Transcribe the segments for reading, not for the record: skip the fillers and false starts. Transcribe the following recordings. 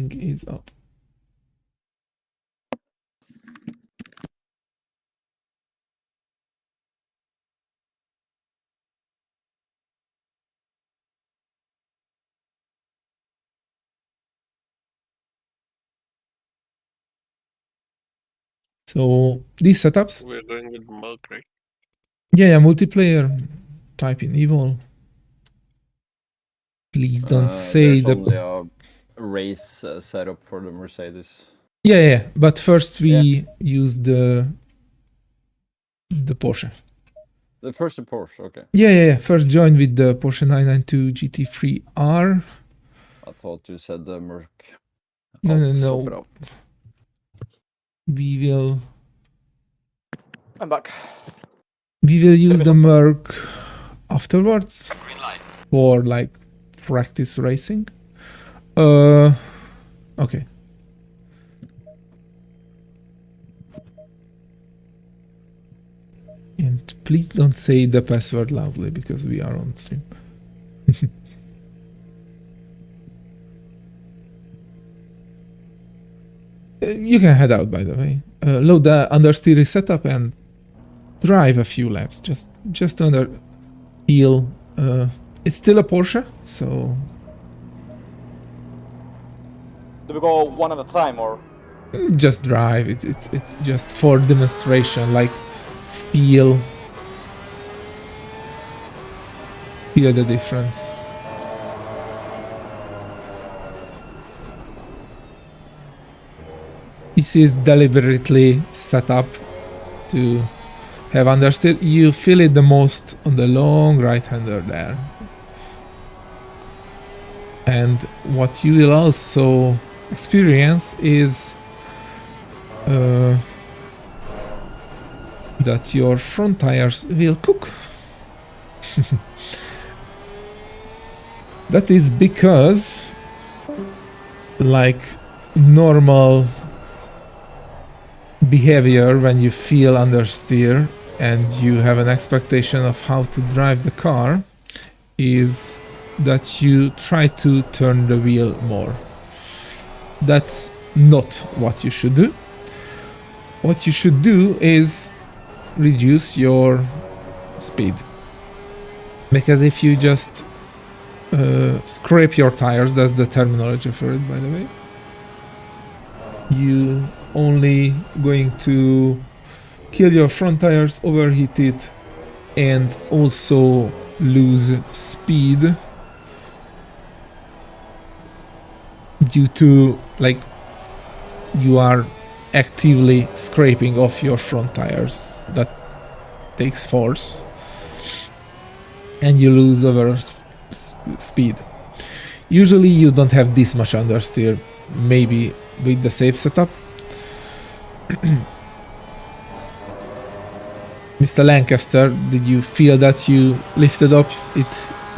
Everything is up. So these setups. We're going with Mug, right? Yeah, multiplayer. Type in evil. Please don't say there's only a race setup for the Mercedes. Yeah, but first we use the Porsche. The first Porsche, okay. Yeah. First join with the Porsche 992 GT3R. I thought you said the Merc. No. We will. I'm back. We will use the Merc afterwards for like practice racing. Okay. And please don't say the password loudly because we are on stream. You can head out, by the way. Load the Understeer setup and drive a few laps. Just to feel. It's still a Porsche, so. Do we go one at a time or? Just drive. It's just for demonstration. Like feel the difference. This is deliberately set up to have Understeer. You feel it the most on the long right-hander there. And what you will also experience is that your front tires will cook. That is because, like normal behavior when you feel understeer and you have an expectation of how to drive the car, is that you try to turn the wheel more. That's not what you should do. What you should do is reduce your speed. Because if you just scrape your tires, that's the terminology for it, by the way, you only going to kill your front tires, overheat it, and also lose speed due to, like, you are actively scraping off your front tires. That takes force and you lose over speed. Usually you don't have this much understeer, maybe with the safe setup. Mr. Lancaster, did you feel that you lifted up, it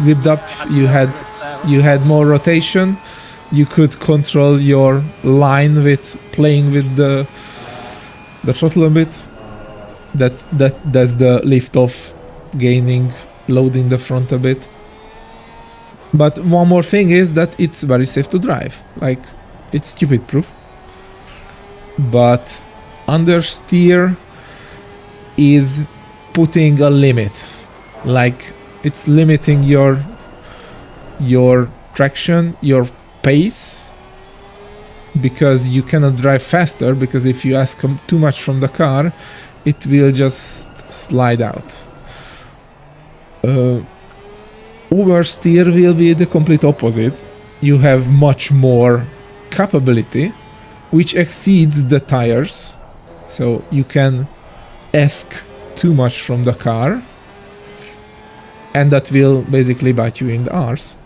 whipped up, you had more rotation, you could control your line with playing with the throttle a bit? That's the lift off, gaining, loading the front a bit. But one more thing is that it's very safe to drive. Like, it's stupid proof. But understeer is putting a limit. Like, it's limiting your traction, your pace, because you cannot drive faster, because if you ask too much from the car, it will just slide out. Oversteer will be the complete opposite. You have much more capability, which exceeds the tires, so you can ask too much from the car, and that will basically bite you in the arse.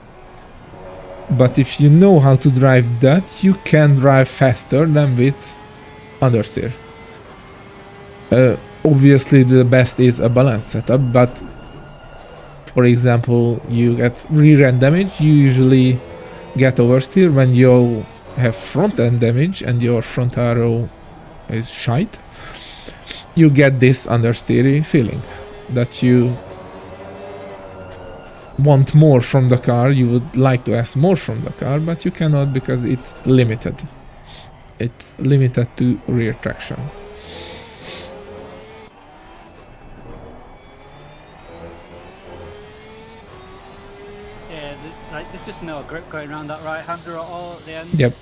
But if you know how to drive that, you can drive faster than with understeer. Obviously the best is a balanced setup, but for example, you get rear end damage, you usually get oversteer when you have front end damage and your front arrow is shite. You get this understeery feeling that you want more from the car, you would like to ask more from the car, but you cannot because it's limited. It's limited to rear traction. Yeah, there's just no grip going around that right-hander at all at the end. Yep.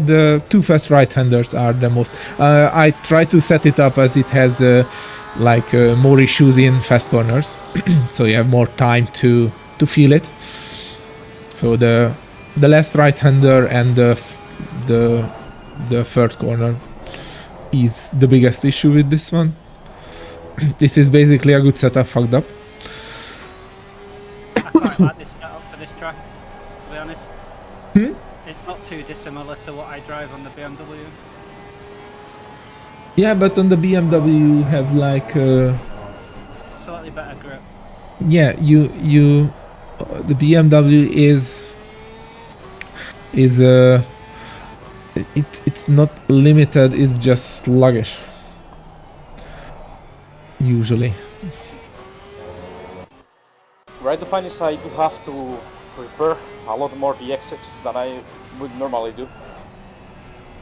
The two fast right-handers are the most. I try to set it up as it has more issues in fast corners, so you have more time to feel it. So the last right-hander and the third corner is the biggest issue with this one. This is basically a good setup fucked up. I quite like this setup for this track, to be honest. It's not too dissimilar to what I drive on the BMW. Yeah, but on the BMW you have Slightly better grip. yeah, you the BMW is it's not limited, it's just sluggish usually. Right, the funny side, you have to prepare a lot more the exit than I would normally do.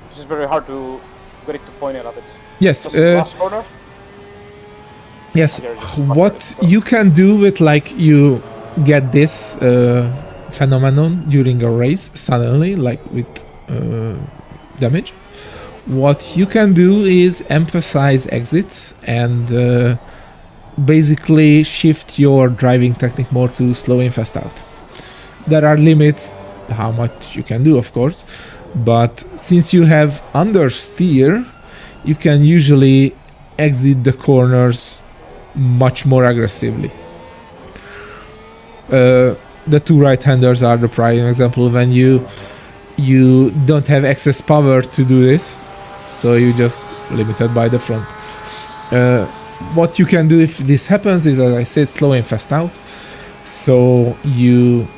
This is very hard to get it to point it a bit. Yes, Just the last corner. yes. Here, just What you can do with you get this phenomenon during a race suddenly, like with damage. What you can do is emphasize exits and basically shift your driving technique more to slow in, fast out. There are limits how much you can do, of course, but since you have understeer, you can usually exit the corners much more aggressively. The two right-handers are the prime example when you don't have excess power to do this, so you just limited by the front. What you can do if this happens is, as I said, slow and fast out. So you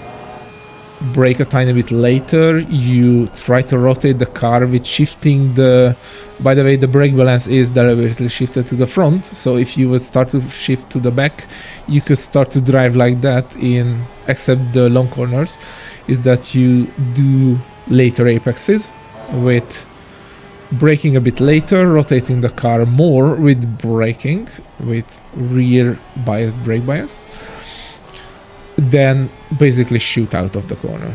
brake a tiny bit later, you try to rotate the car with shifting by the way, the brake balance is deliberately shifted to the front, so if you would start to shift to the back, you could start to drive like that except the long corners, is that you do later apexes with braking a bit later, rotating the car more with braking, with rear biased brake bias, then basically shoot out of the corner.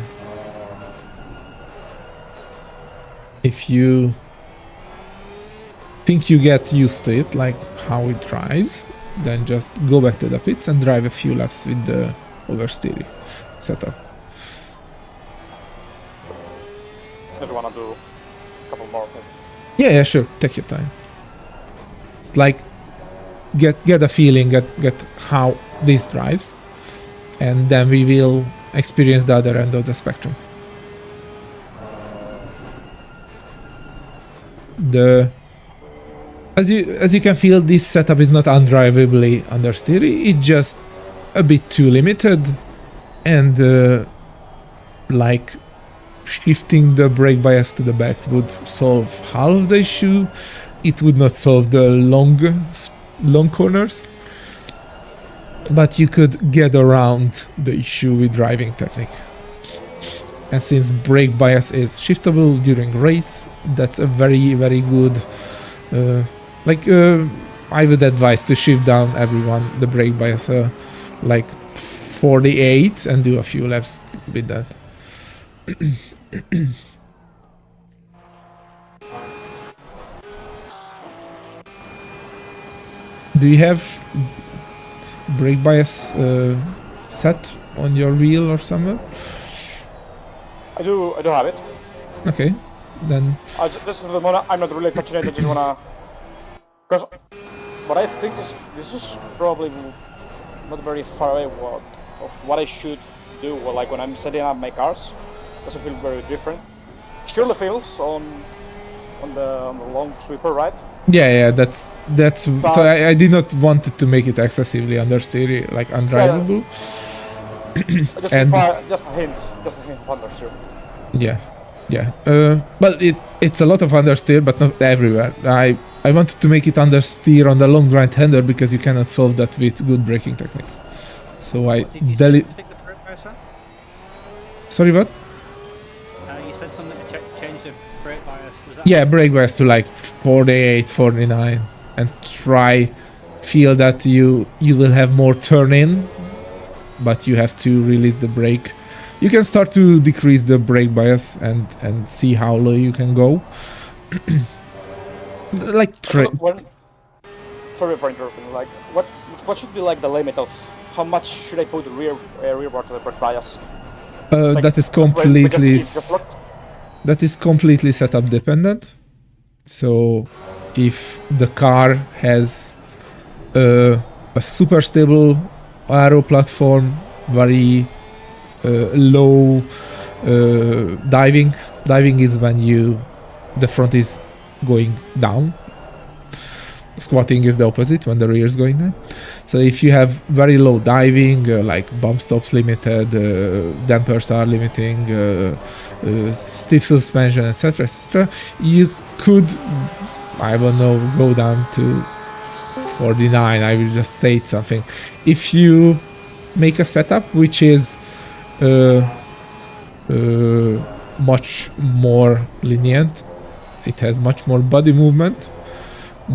If you think you get used to it, like how it drives, then just go back to the pits and drive a few laps with the oversteer setup. Just wanna do a couple more. Yeah, sure. Take your time. It's like get a feeling, get how this drives, and then we will experience the other end of the spectrum. As you can feel, this setup is not undrivably understeer. It's just a bit too limited, and shifting the brake bias to the back would solve half of the issue. It would not solve the long corners, but you could get around the issue with driving technique. And since brake bias is shiftable during race, that's a very, very good I would advise to shift down everyone the brake bias 48 and do a few laps with that. Do you have brake bias set on your wheel or somewhere? I do have it. Okay, then. Just at the moment, I'm not really touching it. I just wanna, because what I think is this is probably not very far away of what I should do. Well, like when I'm setting up my cars, doesn't feel very different. Surely feels on the long sweeper, right? Yeah, that's. But so I did not want it to make it excessively understeer, like undrivable. Yeah. Just a hint of understeer. Yeah. Well, it's a lot of understeer, but not everywhere. I wanted to make it understeer on the long right-hander because you cannot solve that with good braking techniques. So Did you stick the bias on? Sorry, what? You said something to change the brake bias. Was that? Yeah, brake bias to like 48, 49, and feel that you will have more turn in, but you have to release the brake. You can start to decrease the brake bias and see how low you can go. Like Sorry for interrupting. Like, what should be like the limit of how much should I put rearward to the brake bias? Like, that is completely setup dependent. So if the car has a super stable aero platform, very low diving is when the front is going down. Squatting is the opposite, when the rear is going down. So if you have very low diving, like bump stops limited, dampers are limiting, stiff suspension, etc., you could, I don't know, go down to 49. I will just say something. If you make a setup which is much more lenient, it has much more body movement,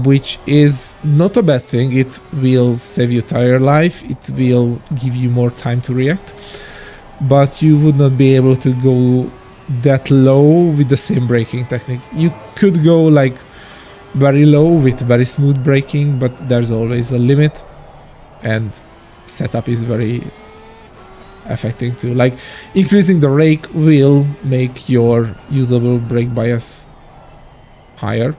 which is not a bad thing. It will save you tire life, it will give you more time to react, but you would not be able to go that low with the same braking technique. You could go like very low with very smooth braking, but there's always a limit, and setup is very affecting too. Like increasing the rake will make your usable brake bias higher,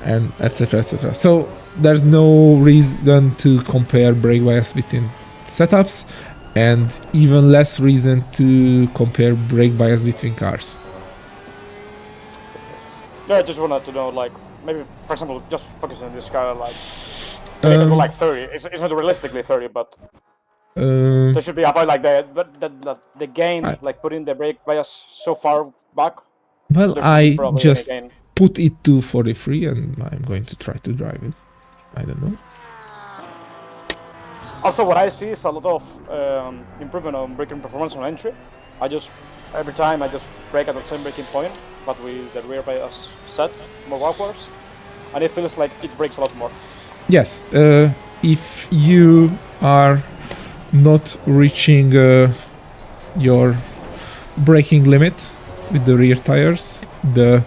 and etc. So there's no reason to compare brake bias between setups, and even less reason to compare brake bias between cars. Yeah, I just wanted to know, like, maybe, for example, just focusing on this car, like, can it go like 30? It's not realistically 30, but there should be about like the gain, like putting the brake bias so far back. Well, I just put it to 43 and I'm going to try to drive it. I don't know. Also, what I see is a lot of improvement on braking performance on entry. Every time I just brake at the same braking point, but with the rear bias set more backwards, and it feels like it brakes a lot more. Yes, if you are not reaching your braking limit with the rear tires, the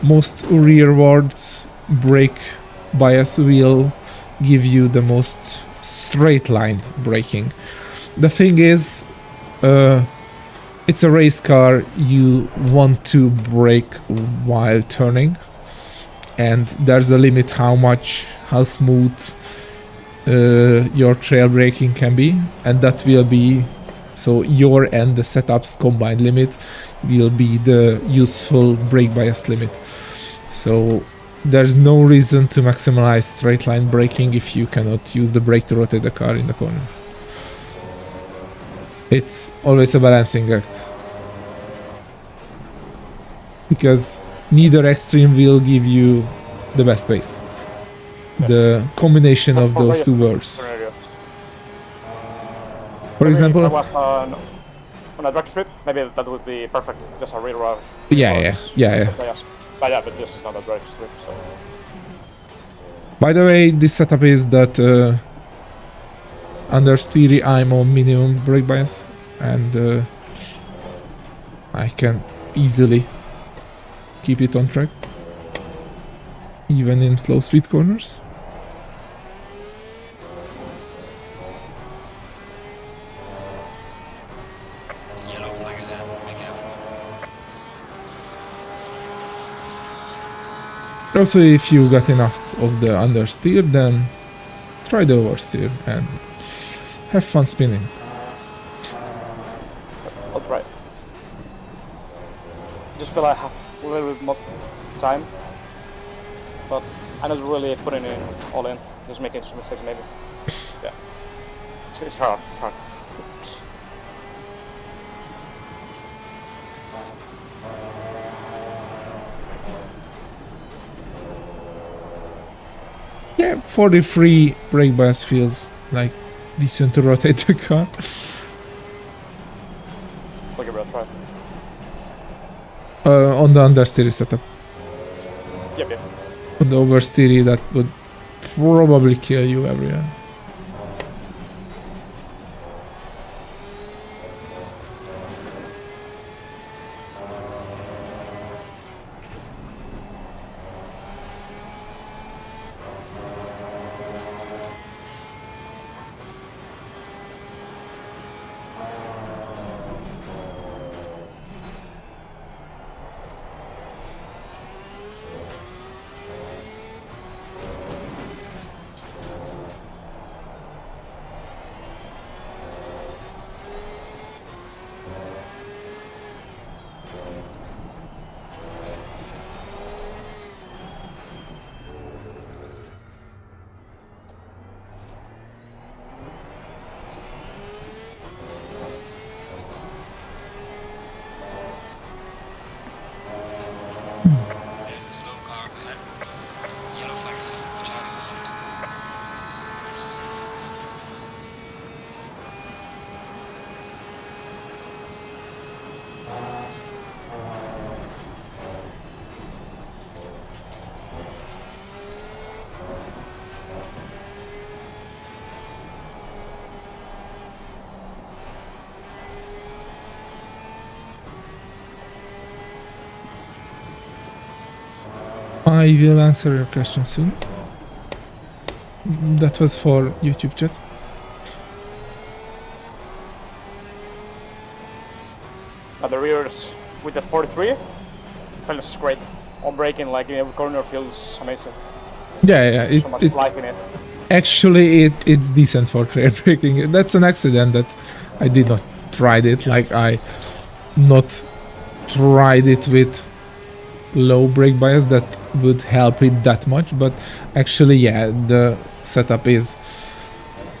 most rearwards brake bias will give you the most straight line braking. The thing is, it's a race car, you want to brake while turning, and there's a limit how smooth your trail braking can be, and that will be, so your and the setup's combined limit will be the useful brake bias limit. So there's no reason to maximize straight line braking if you cannot use the brake to rotate the car in the corner. It's always a balancing act, because neither extreme will give you the best pace. The combination of those two words. For example, if I was on a drag strip, maybe that would be perfect. Just a rear route. Yeah. But yeah, but this is not a drag strip, so. By the way, this setup is that Understeer I'm on minimum brake bias, and I can easily keep it on track, even in slow speed corners. Yellow flag is out, be careful. Also, if you got enough of the Understeer, then try the Oversteer and have fun spinning. I'll try. Just feel I have a little bit more time, but I'm not really putting in all in. Just making some mistakes, maybe. Yeah, it's hard. It's hard. Yeah, 43 brake bias feels like decent to rotate the car. Okay, bro, try. On the understeer setup. Yep. On the oversteer, that would probably kill you everywhere. There's a slow car ahead. Yellow flag ahead. Watch out in front. I will answer your question soon. That was for YouTube chat. At the rears with the 43 feels great. On braking, like in every corner, feels amazing. Yeah, So much it life in it. actually it's decent for trail braking. That's an accident that I did not tried it. Like I not tried it with low brake bias that would help it that much, but actually yeah, the setup is,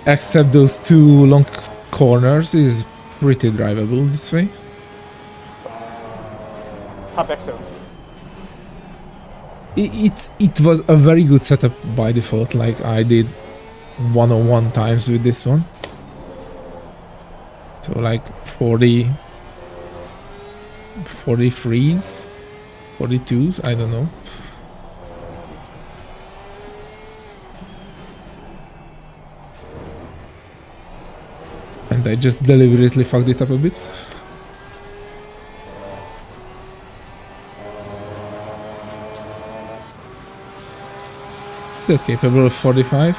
except those two long corners, is pretty drivable this way. Excellent. It was a very good setup by default. Like I did 101 times with this one, so like 40 43s 42s, I don't know. And I just deliberately fucked it up a bit. Still capable of 45.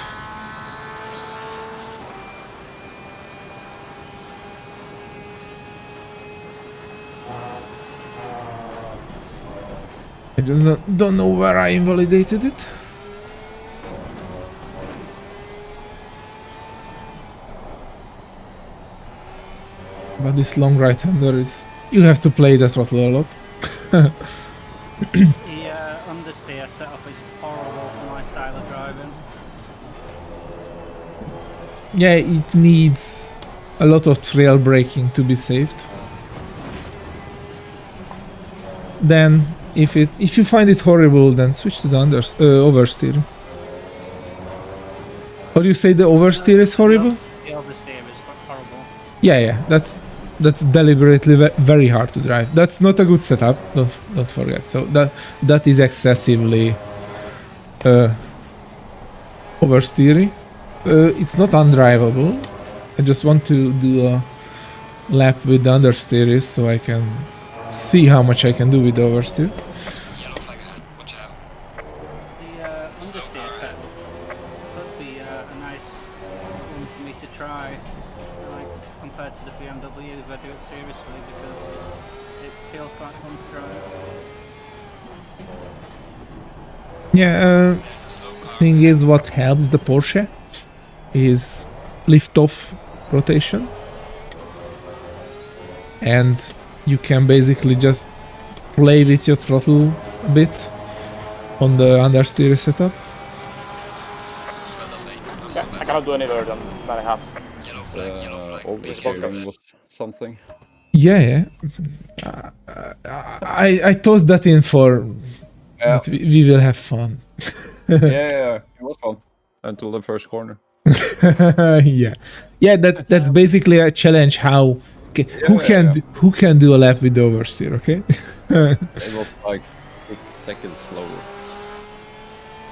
I just don't know where I invalidated it. But this long right-hander is... You have to play the throttle a lot. The understeer setup is horrible for my style of driving. Yeah, it needs a lot of trail braking to be saved. Then, if you find it horrible, then switch to the oversteer. Or you say the oversteer is horrible? The oversteer is horrible. Yeah, that's deliberately very hard to drive. That's not a good setup. Don't forget. So that is excessively oversteering. It's not undrivable. I just want to do a lap with the understeer so I can see how much I can do with the oversteer. Yellow flag ahead. Watch out. The understeer setup could be a nice one for me to try, like compared to the BMW if I do it seriously, because it feels quite fun to drive. Yeah, There's a slow car. thing is, what helps the Porsche is lift-off rotation, and you can basically just play with your throttle a bit on the understeer setup. Well done, mate. Nice Yeah, one, I guys. cannot do any better than I have. Yellow flag, yellow flag. Oversteering was something. Yeah. I tossed that in for Yeah. that we will have fun. Yeah, it was fun until the first corner. yeah. That's basically a challenge. How who can do a lap with the oversteer? Okay. It was like 6 seconds slower.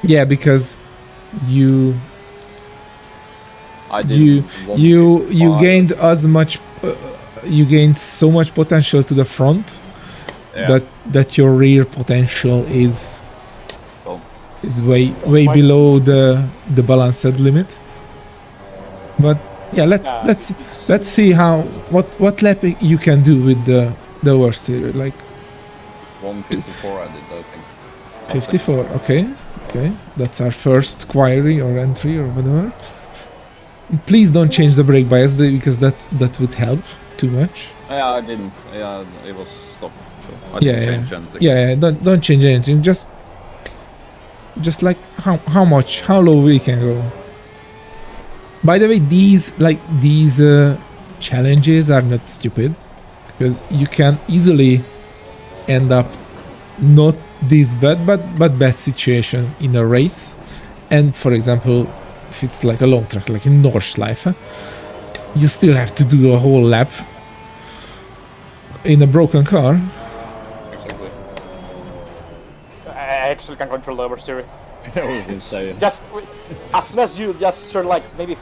Yeah, because you I did you gained as much you gained so much potential to the front that your rear potential is way below the balanced limit. But yeah, let's see how what lap you can do with the oversteer. Like 154 I did, I think. 54. Okay, that's our first query or entry or whatever. Please don't change the brake bias because that would help too much. Yeah, I didn't. Yeah, it was stopped. So I didn't change anything. Yeah, don't change anything. Just like how low we can go. By the way, these challenges are not stupid, because you can easily end up not this bad but bad situation in a race. And for example, if it's like a long track, like in Nordschleife, you still have to do a whole lap in a broken car. Exactly. I actually can control the oversteer. That was insane. Just as soon as you just turn like maybe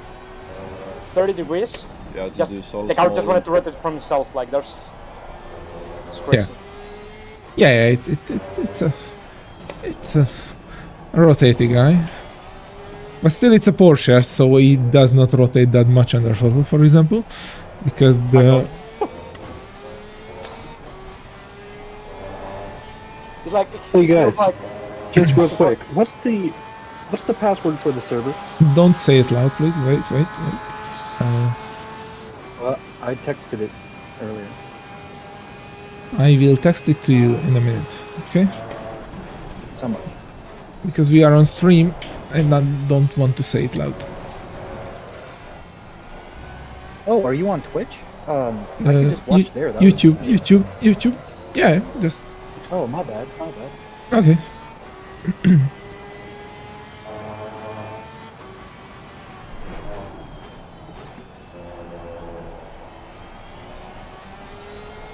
30 degrees, Yeah, to just do so the car just slowly. wanted to rotate from itself. Like it's crazy. Yeah, it's a rotating guy. But still, it's a Porsche, so it does not rotate that much under throttle, for example, because the It's like Hey guys, like, just real quick, what's the password for the server? don't say it loud, please. Wait. Well, I texted it earlier. I will text it to you in a minute, okay? Somebody. Because we are on stream, and I don't want to say it loud. Oh, are you on Twitch? I can just watch there. That was- YouTube. Yeah, just Oh, my bad. okay.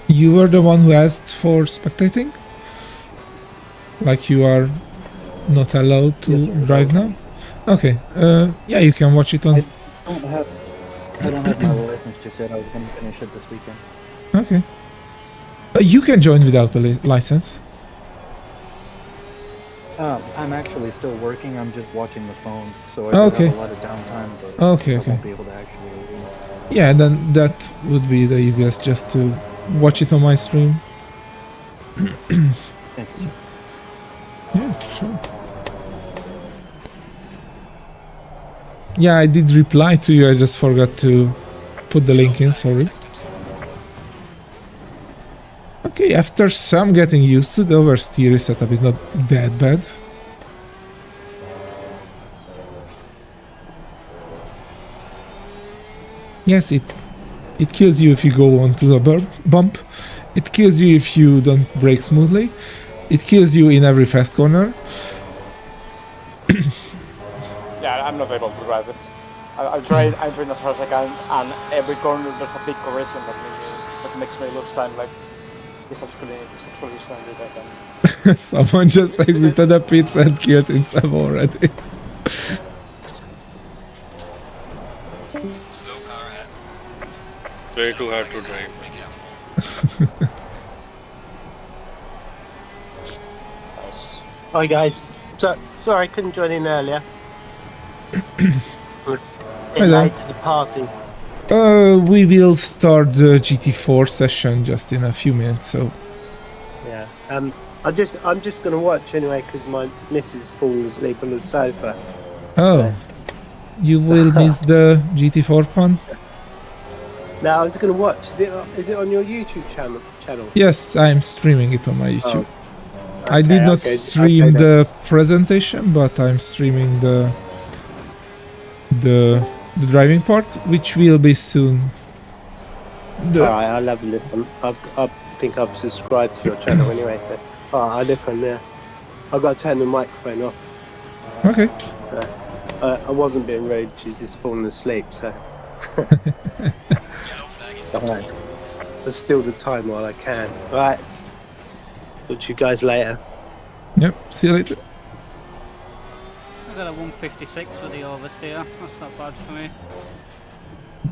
You were the one who asked for spectating? Like you are not allowed to Yes, sir. drive now? Okay, yeah, you can watch it on... I don't have my license just yet. I was going to finish it this weekend. Okay. You can join without a license. I'm actually still working. I'm just watching the phone, so I do Okay. have a lot of downtime, but Okay. I won't be able to actually. Yeah, then that would be the easiest, just to watch it on my stream. Thank you. Yeah, sure. Yeah, I did reply to you, I just forgot to put the link in, sorry. Okay, after some getting used to, the oversteer setup is not that bad. Yes, it kills you if you go onto the bump. It kills you if you don't brake smoothly. It kills you in every fast corner. yeah, I'm not able to drive this. I'm trying as hard as I can, and every corner there's a big correction that makes me lose time. Like it's actually standard. I can. Someone just exited the pits and killed himself already. Slow car ahead. Way too hard to drive. Be careful. Hi guys. Sorry, I couldn't join in earlier. We're late to the party. We will start the GT4 session just in a few minutes, so... Yeah. I'm just gonna watch anyway because my missus falls asleep on the sofa. Oh, you will miss the GT4 fun? No, I was gonna watch. Is it on your YouTube channel? Yes, I'm streaming it on my YouTube. I Okay, did not okay, stream okay then. the presentation, but I'm streaming the driving part, which will be soon. Alright, I'll have a look. I think I've subscribed to your channel anyway, so I'll look on there. I've got to turn the microphone off. Okay. I wasn't being rude. She's just fallen asleep, so Yellow flag is up. Alright. there's still the time while I can. Right. Talk to you guys later. Yep, see you later. I got a 156 for the Oversteer. That's not bad for me.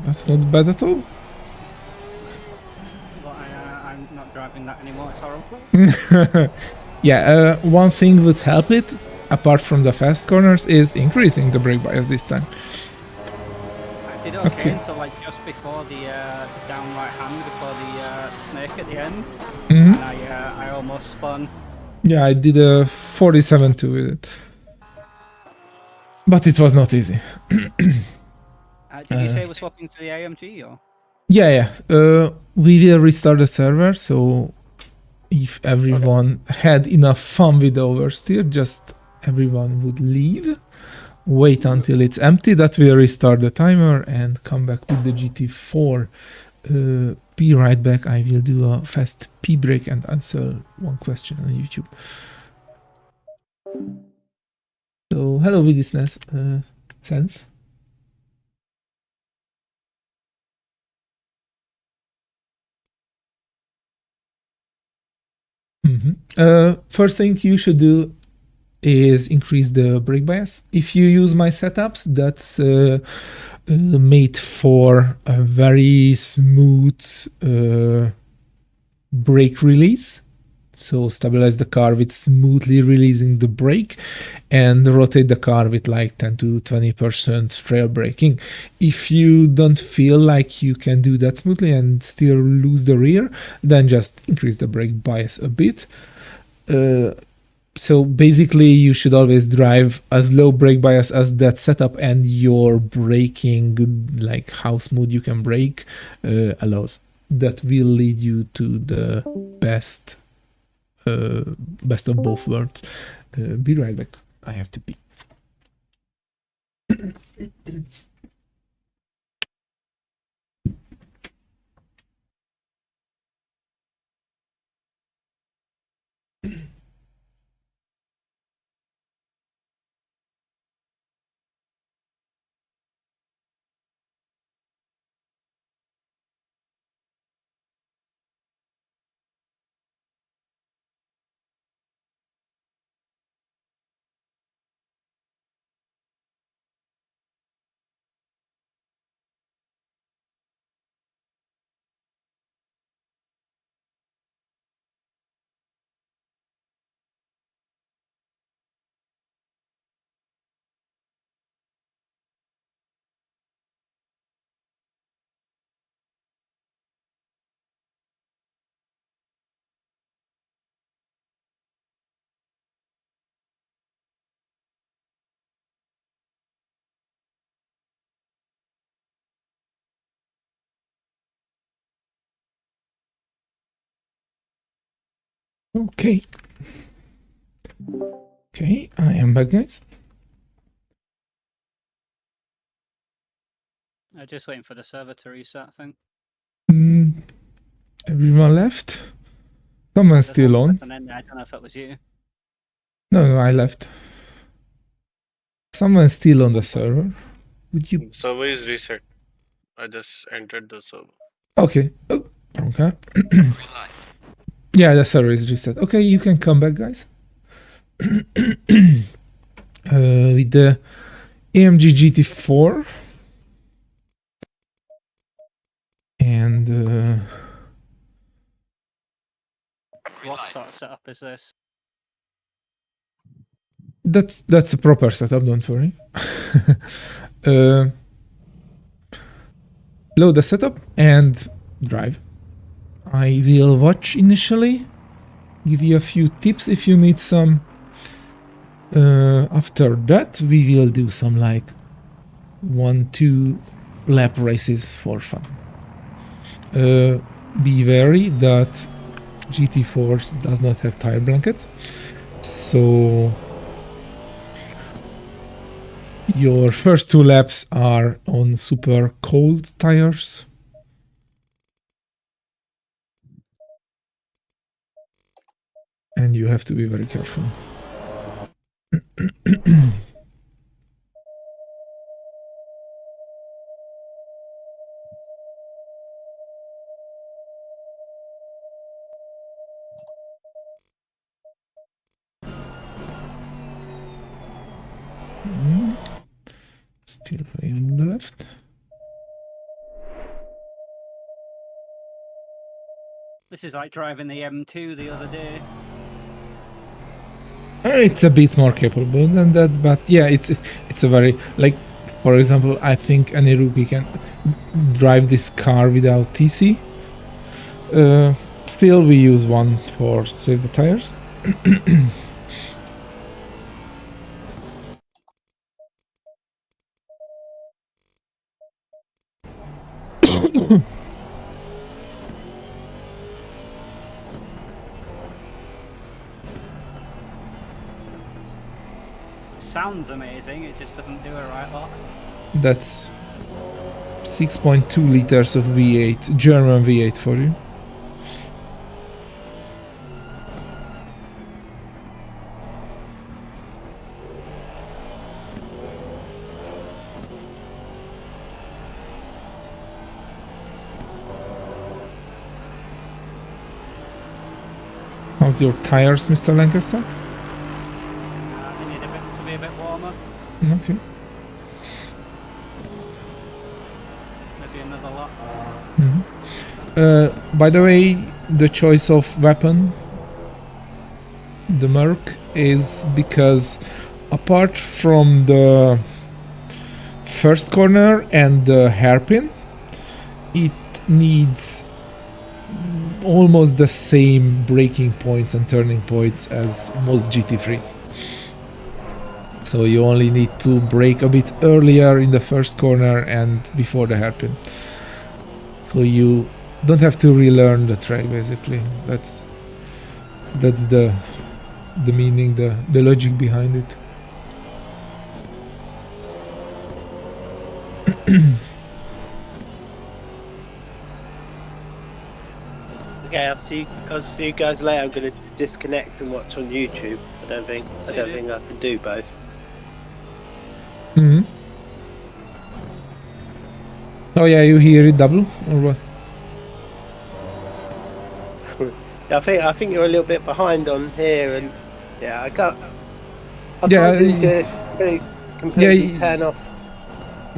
That's not bad at all. But I'm not driving that anymore. It's horrible. Yeah, one thing would help it, apart from the fast corners, is increasing the brake bias this time. I did okay, Okay. until like just before the down right hand, before the snake at the end, Mhm. and I almost spun. Yeah, I did a 47.2 with it. But it was not easy. Did you say we're swapping to the AMG or? Yeah. We will restart the server, so if everyone had enough fun with the Oversteer, just everyone would leave, wait until it's empty, that will restart the timer and come back with the GT4. Be right back. I will do a fast pee break and answer one question on YouTube. So, hello, Vidisnes. Sense. First thing you should do is increase the brake bias. If you use my setups, that's made for a very smooth brake release. So stabilize the car with smoothly releasing the brake and rotate the car with like 10 to 20% trail braking. If you don't feel like you can do that smoothly and still lose the rear, then just increase the brake bias a bit. So basically you should always drive as low brake bias as that setup and your braking, like how smooth you can brake, allows. That will lead you to the best of both worlds. Be right back. I have to pee. Okay. Okay, I am back, guys. I'm just waiting for the server to reset, I think. Everyone left. Someone's There's still one on. person in there, I don't know if it was you. No, I left. Someone's still on the server. Would you? Server is reset. I just entered the server. Okay. Oh, okay. Green light. Yeah, the server is reset. Okay, you can come back, guys. With the AMG GT4 and Green What light. sort of setup is this? that's a proper setup. Don't worry. Load the setup and drive. I will watch initially. Give you a few tips if you need some. After that, we will do some like 1-2 lap races for fun. Be wary that GT4 does not have tire blankets, so your first 2 laps are on super cold tires. And you have to be very careful. Still way on the left. This is like driving the M2 the other day. It's a bit more capable than that, but yeah, it's a very, like, for example, I think any rookie can drive this car without TC. Still, we use one for save the tires. Sounds amazing, it just doesn't do a right lot. That's 6.2 liters of V8, German V8 for you. How's your tires, Mr. Lancaster? They need a bit to be a bit warmer. Okay. Maybe another lot. By the way, the choice of weapon, the Merc, is because apart from the first corner and the hairpin, it needs almost the same braking points and turning points as most GT3s. So you only need to brake a bit earlier in the first corner and before the hairpin. So you don't have to relearn the track, basically. That's the meaning, the logic behind it. Okay, I'll see you guys later. I'm gonna disconnect and watch on YouTube. I don't think I can do both. Mm-hmm. Oh yeah, you hear it double or what? I think you're a little bit behind on here, and yeah, I can't Yeah, seem to really completely yeah, turn off.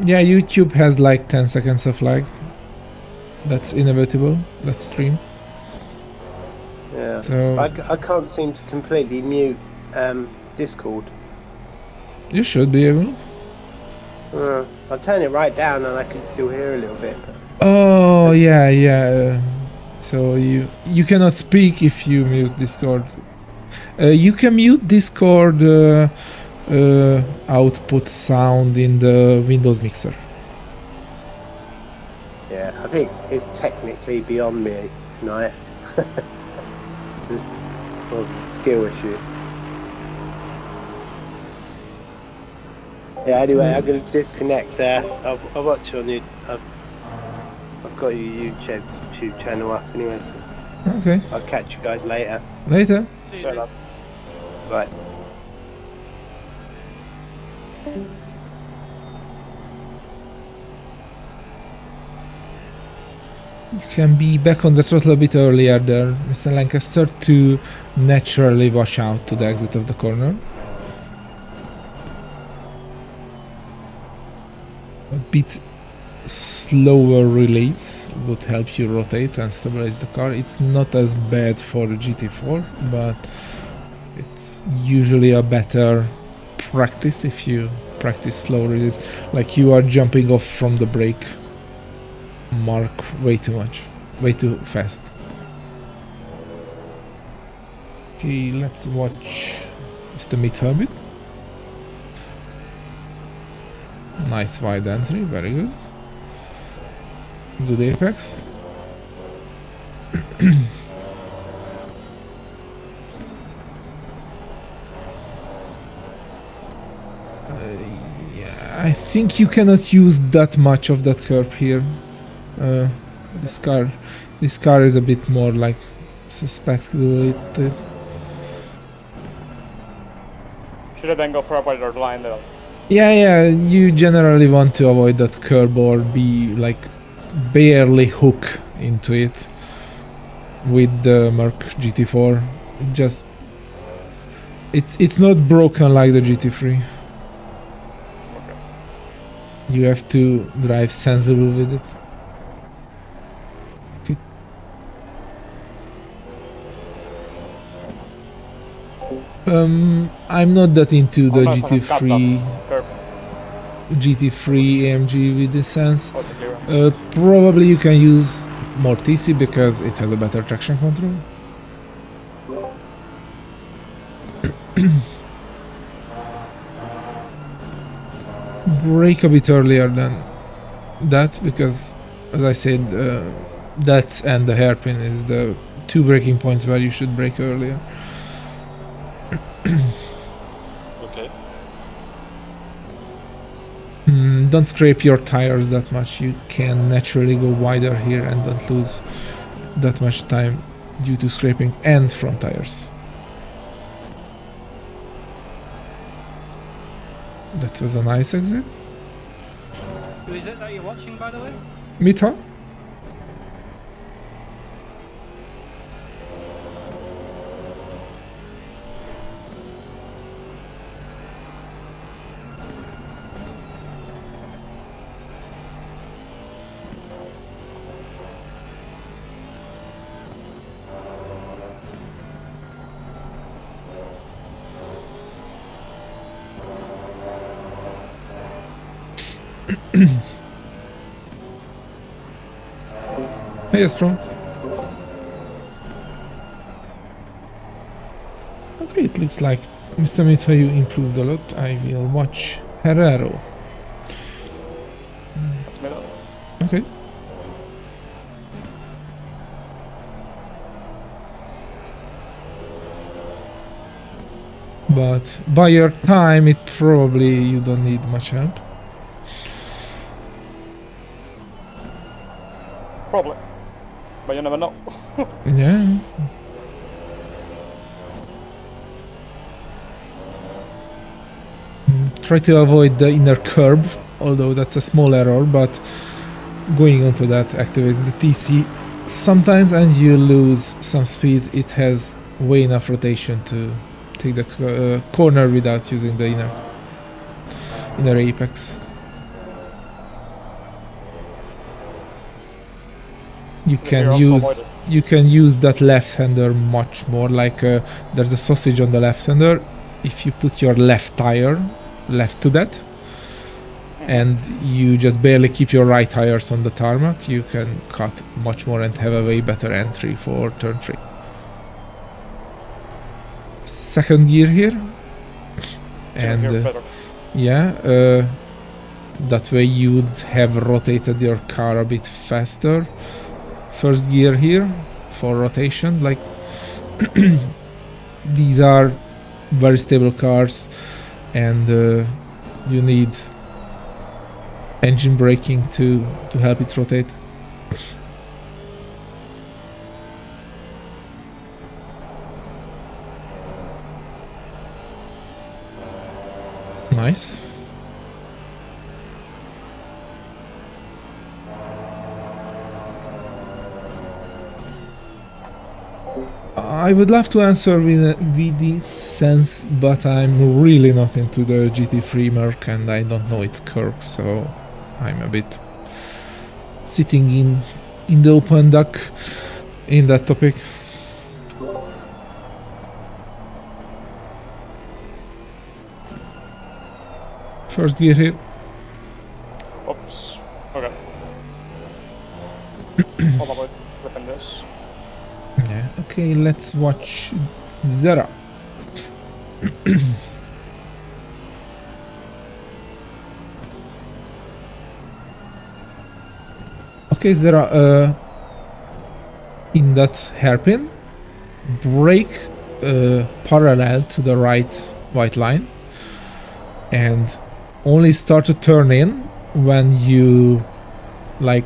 Yeah, YouTube has like 10 seconds of lag. That's inevitable. Let's stream. Yeah, So I can't seem to completely mute Discord. you should be able. I'll turn it right down, and I can still hear a little bit. But Oh yeah. So you cannot speak if you mute Discord. You can mute Discord output sound in the Windows mixer. yeah, I think it's technically beyond me tonight. Well, the skill issue. Yeah, anyway, I'm going to disconnect there. I'll watch you on you. I've got your YouTube channel up anyway, so Okay. I'll catch you guys later. Later. Shut up. Right. You can be back on the throttle a bit earlier there, Mr. Lancaster, to naturally wash out to the exit of the corner. A bit slower release would help you rotate and stabilize the car. It's not as bad for the GT4, but it's usually a better practice if you practice slow release. Like you are jumping off from the brake mark way too much, way too fast. Okay, let's watch Mr. Mid-Herbit. Nice wide entry, very good. Good apex. Yeah, I think you cannot use that much of that curb here. This car is a bit more like suspected. Should I then go for a wider line then? Yeah, you generally want to avoid that curb or be like barely hook into it with the Merc GT4. It's not broken like the GT3. You have to drive sensible with it. I'm not that into the I don't know if I can cut GT3 that curb GT3 AMG with this sense. or the clearance. Probably you can use more TC because it has a better traction control. Brake a bit earlier than that because, as I said, that and the hairpin is the two braking points where you should brake earlier. Okay. Don't scrape your tires that much. You can naturally go wider here and don't lose that much time due to scraping and front tires. That was a nice exit. Who is it that you're watching, by the way? Mita? Hey, Astro. Okay, it looks like Mr. Mita, you improved a lot. I will watch Herrero. That's me. Okay. But by your time, it probably you don't need much help. Probably. But you never know. Yeah. Try to avoid the inner curb, although that's a small error, but going onto that activates the TC sometimes and you lose some speed. It has way enough rotation to take the corner without using the inner apex. You can use that left-hander much more. Like there's a sausage on the left-hander. If you put your left tire left to that, and you just barely keep your right tires on the tarmac, you can cut much more and have a way better entry for turn 3. Second gear here, and yeah, that way you would have rotated your car a bit faster. First gear here for rotation, like these are very stable cars, and you need engine braking to help it rotate. Nice. I would love to answer with the sense, but I'm really not into the GT3 Merc and I don't know its quirks, so I'm a bit sitting in the open duck in that topic. First gear here. Oops. Okay. Hold on, wait. Flipping this. Yeah, okay, let's watch Zera. Okay, Zera, in that hairpin, brake parallel to the right white line and only start to turn in when you like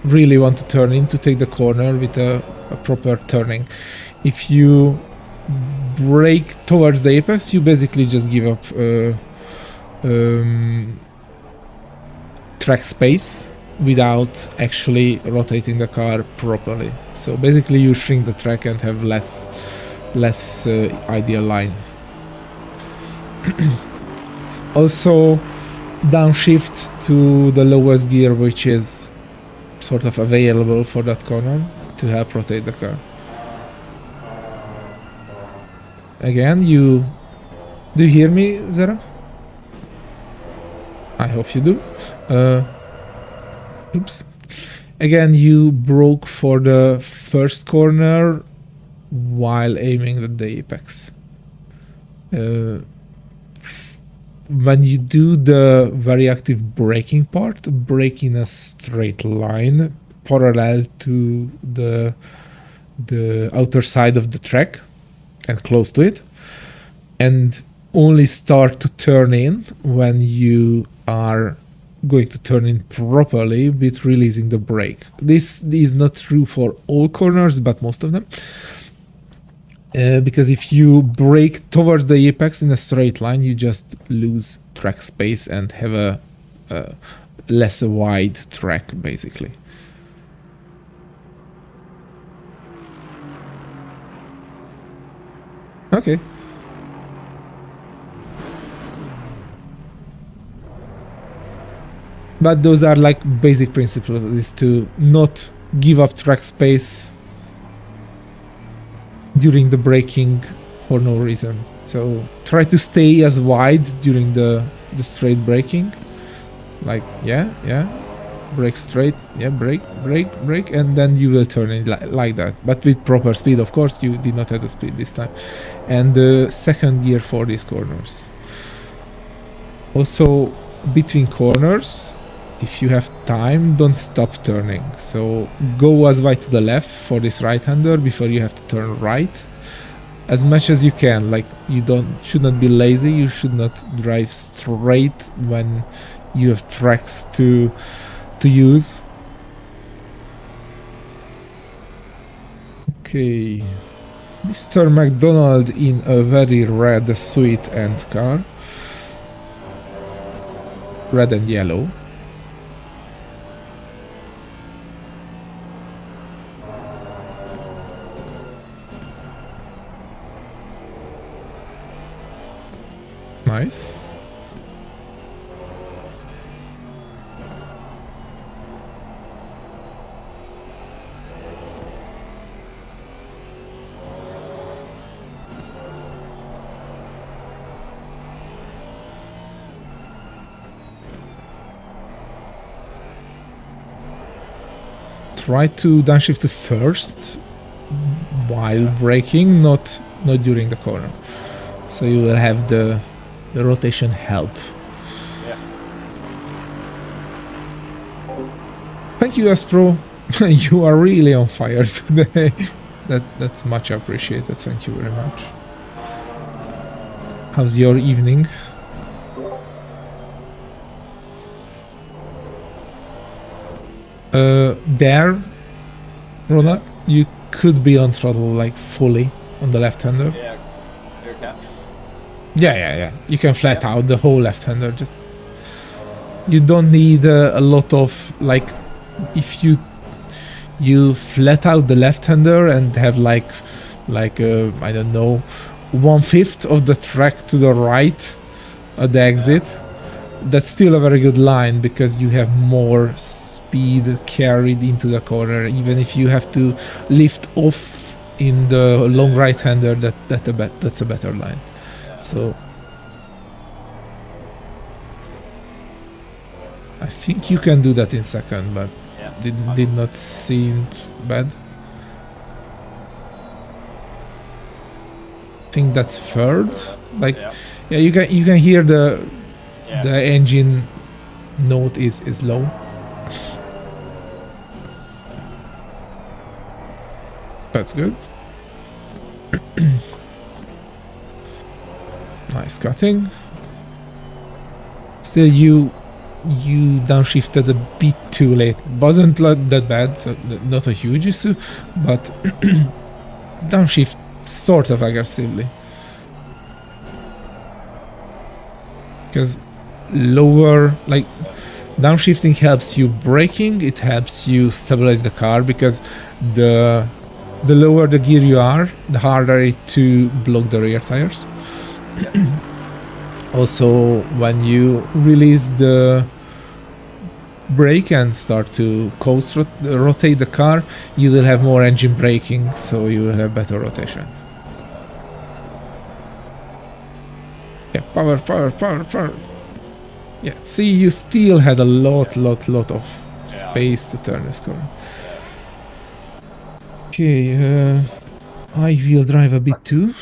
really want to turn in to take the corner with a proper turning. If you brake towards the apex, you basically just give up track space without actually rotating the car properly. So basically you shrink the track and have less ideal line. Also, downshift to the lowest gear which is sort of available for that corner to help rotate the car. Again, do you hear me, Zara? I hope you do. Oops. Again, you broke for the first corner while aiming at the apex. When you do the very active braking part, brake in a straight line parallel to the outer side of the track and close to it, and only start to turn in when you are going to turn in properly with releasing the brake. This is not true for all corners, but most of them. Because if you brake towards the apex in a straight line, you just lose track space and have a less wide track, basically. Okay. But those are like basic principles, is to not give up track space during the braking for no reason. So try to stay as wide during the straight braking. Like, yeah, brake straight, yeah, brake, and then you will turn it like that. But with proper speed, of course, you did not have the speed this time. And the second gear for these corners. Also, between corners, if you have time, don't stop turning. So go as wide to the left for this right-hander before you have to turn right. As much as you can. Like, you should not be lazy. You should not drive straight when you have tracks to use. Okay. Mr. McDonald in a very red sweet end car. Red and yellow. Nice. Try to downshift to first while braking, not during the corner. So you will have the rotation help. Yeah. Thank you, Aspro. You are really on fire today. That's much appreciated. Thank you very much. How's your evening? There, Ronald, you could be on throttle like fully on the left-hander. Yeah, you can. Yeah. You can flat out the whole left-hander. Just you don't need a lot of like. If you flat out the left-hander and have like I don't know, 1/5 of the track to the right at the exit, that's still a very good line because you have more speed carried into the corner. Even if you have to lift off in the long right-hander, that's a better line. So I think you can do that in second, but did not seem bad. I think that's third. Like, yeah, you can hear the engine note is low. That's good. Nice cutting. Still, you downshifted a bit too late. Wasn't that bad, so not a huge issue, but downshift sort of aggressively. Because lower, like, downshifting helps you braking, it helps you stabilize the car, because the lower the gear you are, the harder it to block the rear tires. Also, when you release the brake and start to coast rotate the car, you will have more engine braking, so you will have better rotation. Yeah, power, power, power, power. Yeah, see, you still had a lot of space to turn this car. Okay, I will drive a bit too.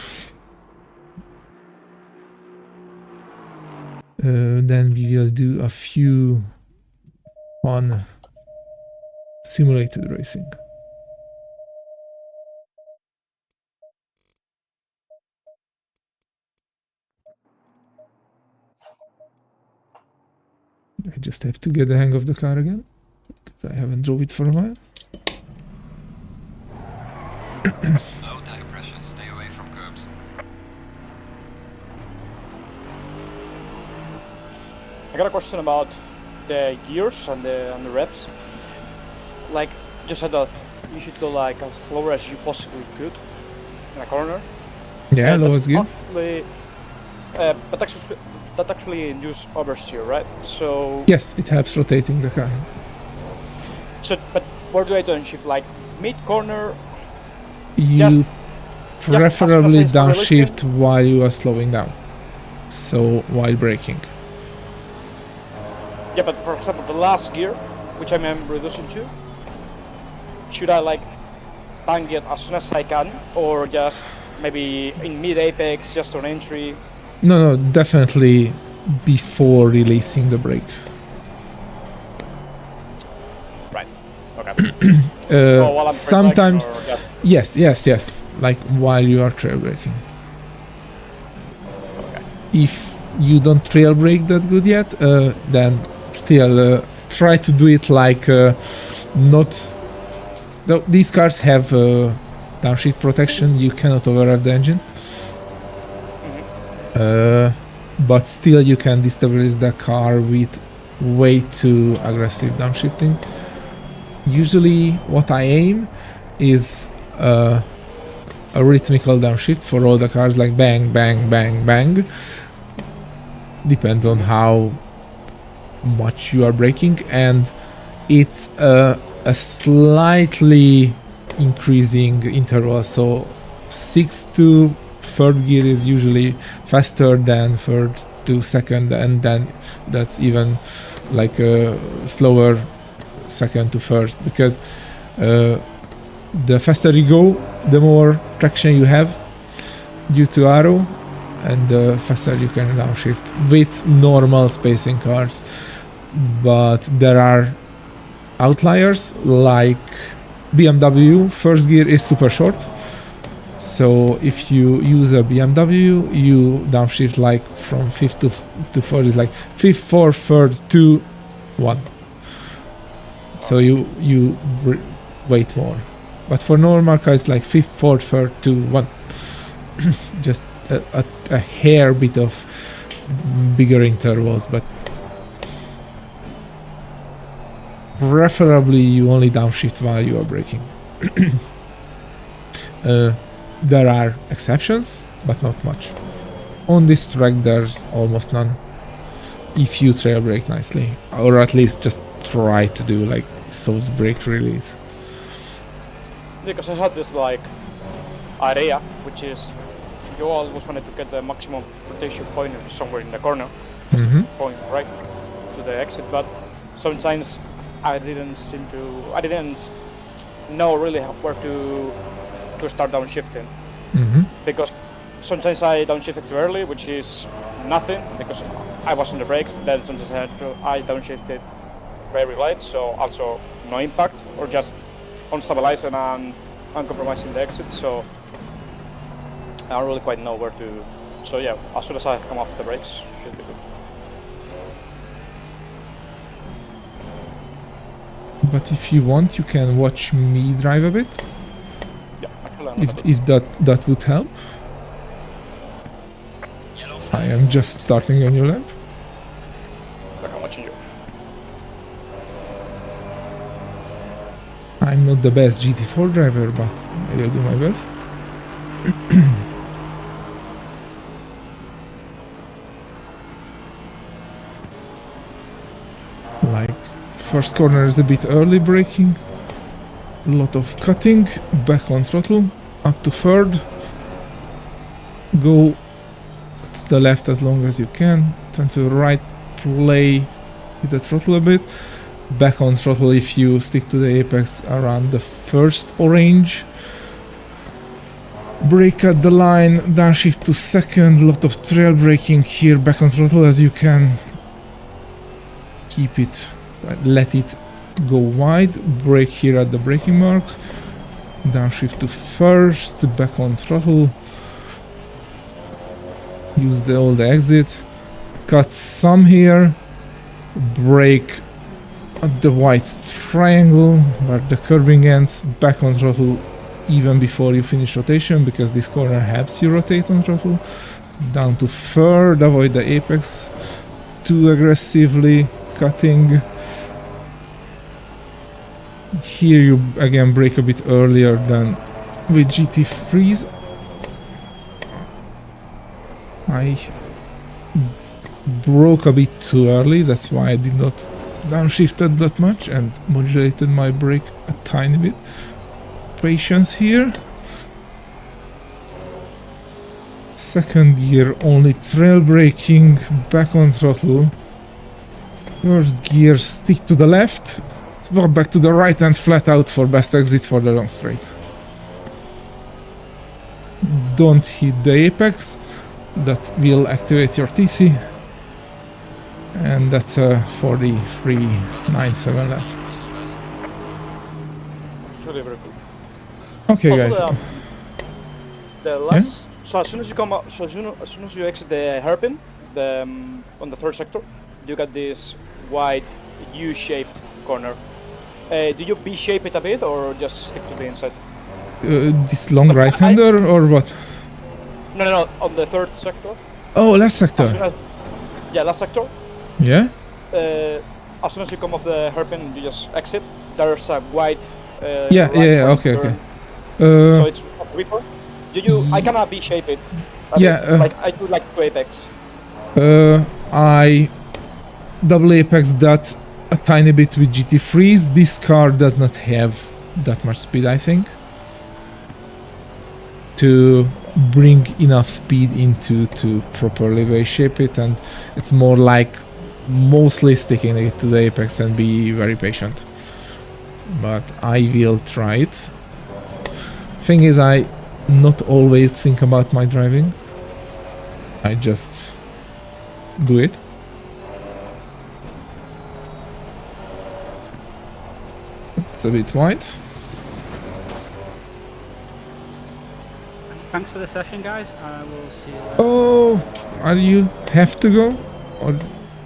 Then we will do a few fun simulated racing. I just have to get the hang of the car again, because I haven't drove it for a while. Low tire pressure, stay away from curbs. I got a question about the gears and the reps. Like, you said that you should go like as low as you possibly could in a corner. Yeah, lowest gear. But actually, that actually induces oversteer, right? So. Yes, it helps rotating the car. So, but where do I downshift? Like mid corner? You Just preferably as I start downshift while you are slowing down. So while braking. Yeah, but for example, the last gear, which I'm reducing to, should I like bang it as soon as I can, or just maybe in mid apex, just on entry? No, definitely before releasing the brake. Right. Okay. While I'm Sometimes, braking, or, yeah. yes. Like while you are trail braking. Okay. If you don't trail brake that good yet, then still try to do it like not. Though these cars have downshift protection, you cannot overrev the engine. But still you can destabilize the car with way too aggressive downshifting. Usually what I aim is a rhythmical downshift for all the cars, like bang, bang, bang, bang. Depends on how much you are braking, and it's a slightly increasing interval. So 6 to third gear is usually faster than third to second, and then that's even like a slower second to first, because the faster you go, the more traction you have due to aero, and the faster you can downshift with normal spacing cars. But there are outliers, like BMW first gear is super short. So if you use a BMW, you downshift like from 5th to 4th, is like 5th, 4th, 3rd, 2, 1. So you wait more. But for normal cars, like 5th, 4th, 3rd, 2, 1. Just a hair bit of bigger intervals, but preferably you only downshift while you are braking. There are exceptions, but not much. On this track there's almost none, if you trail brake nicely, or at least just try to do like soft brake release. Because I had this like idea, which is you always wanted to get the maximum rotation point somewhere in the corner, point right to the exit, but sometimes I didn't know really where to start downshifting. Because sometimes I downshifted too early, which is nothing because I was on the brakes. Then sometimes I downshifted very late, so also no impact, or just unstabilizing and uncompromising the exit. So I don't really quite know where to. So yeah, as soon as I come off the brakes, should be good. But if you want, you can watch me drive a bit. Yeah, actually, If that would help. I am just starting a new lap. like I'm watching you. I'm not the best GT4 driver, but I will do my best. Like, first corner is a bit early braking. A lot of cutting, back on throttle, up to third. Go to the left as long as you can. Turn to the right, play with the throttle a bit. Back on throttle if you stick to the apex around the first orange. Brake at the line, downshift to second, lot of trail braking here, back on throttle as you can. Keep it, let it go wide, brake here at the braking marks, downshift to first, back on throttle. Use the old exit, cut some here, brake at the white triangle where the curbing ends, back on throttle even before you finish rotation, because this corner helps you rotate on throttle. Down to third, avoid the apex too aggressively, cutting. Here you again brake a bit earlier than with GT Freeze. I broke a bit too early, that's why I did not downshifted that much and modulated my brake a tiny bit. Patience here. Second gear only trail braking, back on throttle. First gear stick to the left, swap back to the right and flat out for best exit for the long straight. Don't hit the apex, that will activate your TC. And that's a 43.97 lap. It's really very good. Okay, Also, guys. the last, so as soon as you come out, so as soon as you exit the hairpin, on the third sector, you got this wide U-shaped corner. Do you B-shape it a bit or just stick to the inside? This long right-hander or what? No, on the third sector. Oh, last sector. Last sector. Yeah? As soon as you come off the hairpin, you just exit. There's a wide. Okay. So it's a Reaper. I cannot B-shape it. Like I do like 2 apex. I double apex that a tiny bit with GT Freeze. This car does not have that much speed, I think, to bring enough speed into to properly way shape it, and it's more like mostly sticking it to the apex and be very patient. But I will try it. Thing is, I not always think about my driving. I just do it. It's a bit wide. Thanks for the session, guys. I will see you later. Oh, are you have to go? Or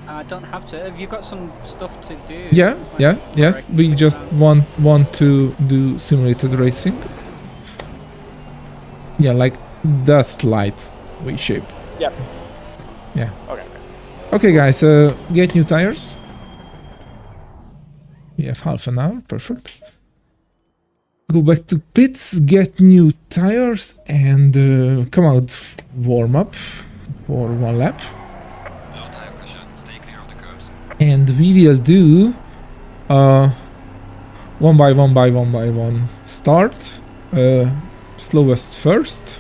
I don't have to. Have you got some stuff to do? yes. We just want to do simulated racing. Yeah, like the slight way shape. Yeah. Yeah. Okay. Okay, guys. Get new tires. We have half an hour. Perfect. Go back to pits, get new tires, and come out, warm up for 1 lap. Low tire pressure, stay clear of the curbs. And we will do 1 by 1 start. Slowest first.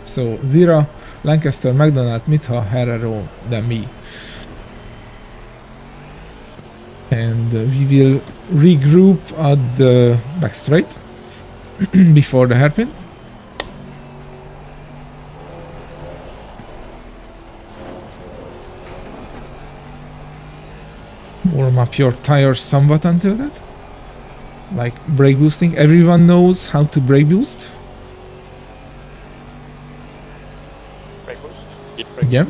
So Zira, Lancaster, McDonald, Mitha, Herrero, then me. And we will regroup at the back straight before the hairpin. Warm up your tires somewhat until that. Like brake boosting. Everyone knows how to brake boost. Brake boost. Yeah.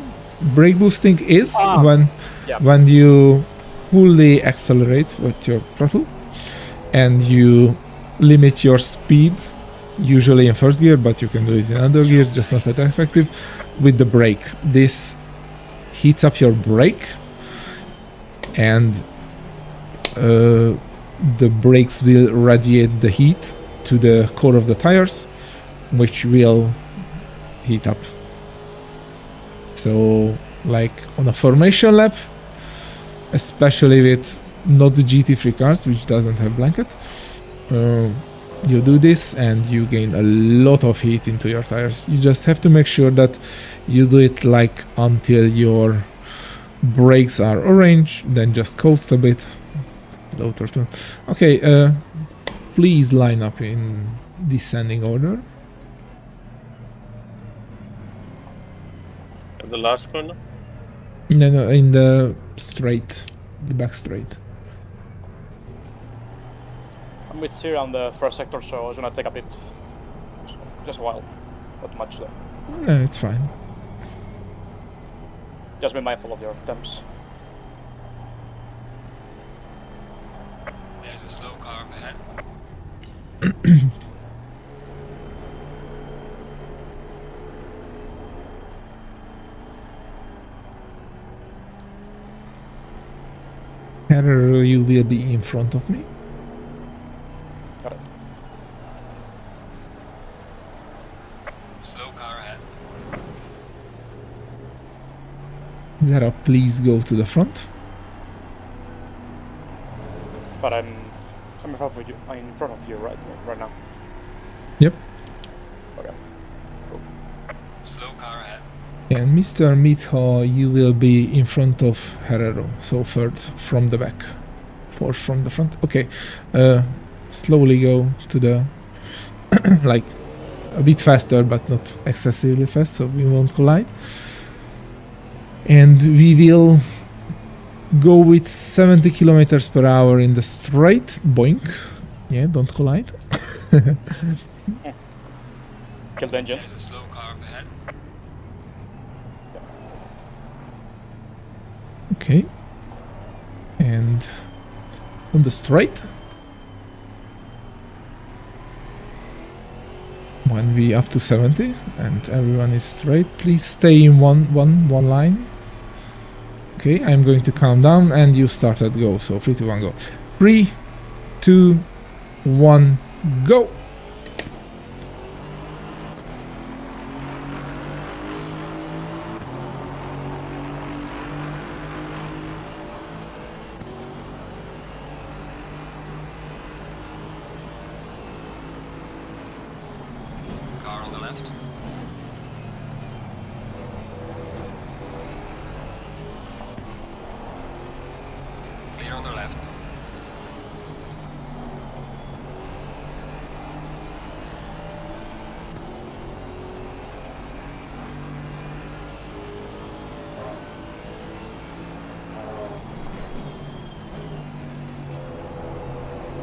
Brake boosting is Yeah. when you fully accelerate with your throttle and you limit your speed, usually in first gear, but you can do it in other gears, just not that effective, with the brake. This heats up your brake, and the brakes will radiate the heat to the core of the tires, which will heat up. So like on a formation lap, especially with not the GT3 cars, which doesn't have blanket. You do this and you gain a lot of heat into your tires. You just have to make sure that you do it like until your brakes are orange, then just coast a bit. Low throttle. Okay, please line up in descending order. At the last corner? No, in the straight, the back straight. I'm with Sir on the first sector, so it's gonna take a bit, just a while, not much though. No, it's fine. Just be mindful of your temps. There's a slow car up ahead. Harrow, you will be in front of me. Got it. Slow car ahead. Zara, please go to the front. But I'm in front of you. I'm in front of you right now. Yep. Okay. Slow car ahead. And Mr. Mitho, you will be in front of Herrero, so third from the back, fourth from the front. Okay, slowly go to the, like, a bit faster, but not excessively fast, so we won't collide. And we will go with 70 kilometers per hour in the straight, boink. Yeah, don't collide. Kill the engine. There's a slow car up ahead. Okay. And on the straight. 1V up to 70 and everyone is straight. Please stay in one line. Okay, I'm going to count down and you start at go. So 3, 2, 1, go. 3, 2, 1, go. Car on the left. Clear on the left.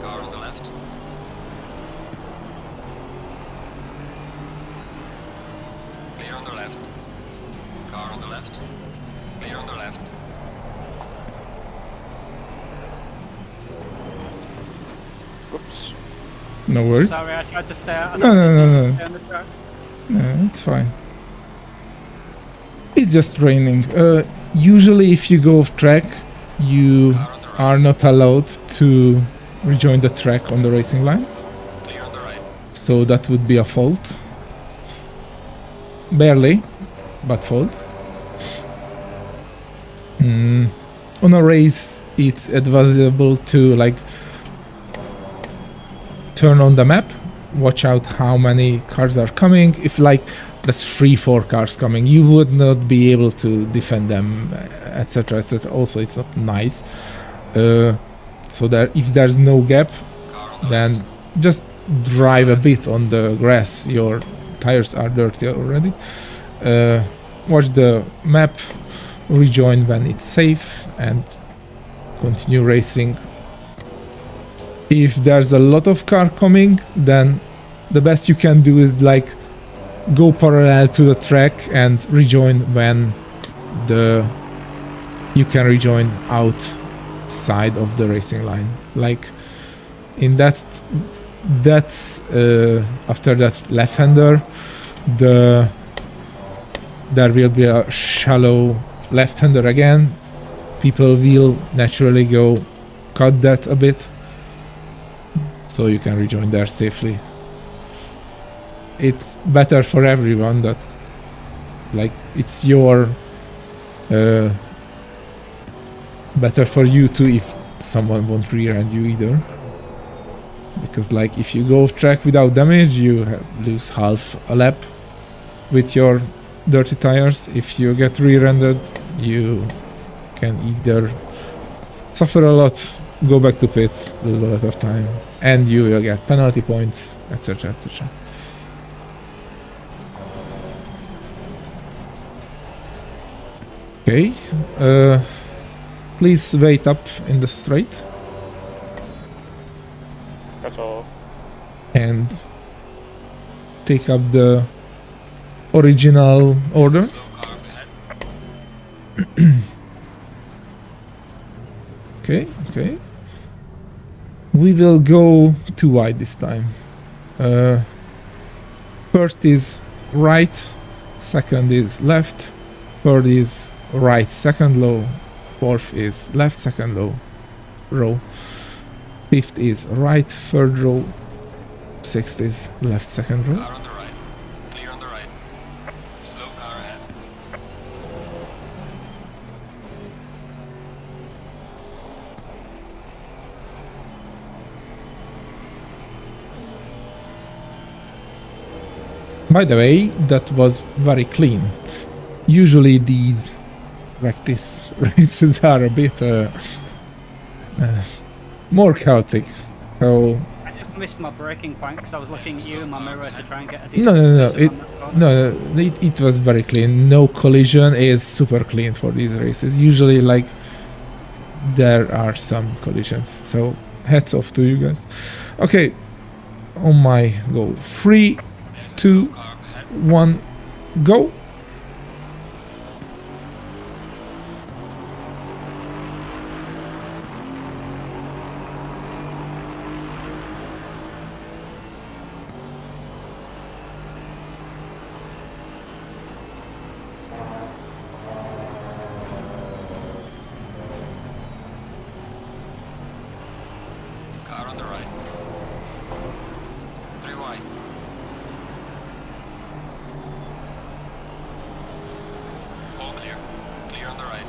Car on the left. Clear on the left. Car on the left. Clear on the left. Oops. No worries. Sorry, I tried to stay out. No. Stay on the track. No, it's fine. It's just raining. Usually if you go off track, you Car on the right. are not allowed to rejoin the track on the racing line. Clear on the right. So that would be a fault. Barely, but fault. On a race, it's advisable to like turn on the map, watch out how many cars are coming. If like there's 3-4 cars coming, you would not be able to defend them, etc., etc. Also, it's not nice. So that if there's no gap, Car on the then left. just drive a bit on the grass. Your tires are dirty already. Watch the map, rejoin when it's safe, and continue racing. If there's a lot of car coming, then the best you can do is like go parallel to the track and rejoin when you can rejoin outside of the racing line. Like in that's after that left-hander, there will be a shallow left-hander again. People will naturally go cut that a bit, so you can rejoin there safely. It's better for everyone that, like, it's your better for you too if someone won't rear-end you either. Because like if you go off track without damage, you lose half a lap with your dirty tires. If you get rear-ended, you can either suffer a lot, go back to pit, lose a lot of time, and you will get penalty points, etc, etc. Okay, please wait up in the straight That's all. and take up the original order. Slow car up ahead. Okay, okay. We will go too wide this time. First is right, second is left, third is right second low, fourth is left second low row, fifth is right third row, sixth is left second row. Car on the right. Clear on the right. Slow car ahead. By the way, that was very clean. Usually these practice races are a bit more chaotic. So I just missed my braking point because I was looking at you in my mirror to try and get a decent no, position on that corner. it was very clean. No collision is super clean for these races. Usually like there are some collisions. So hats off to you guys. Okay, on my go. 3, There's a 2, slow car up ahead. 1, go. Car on the right. 3 wide. All clear. Clear on the right.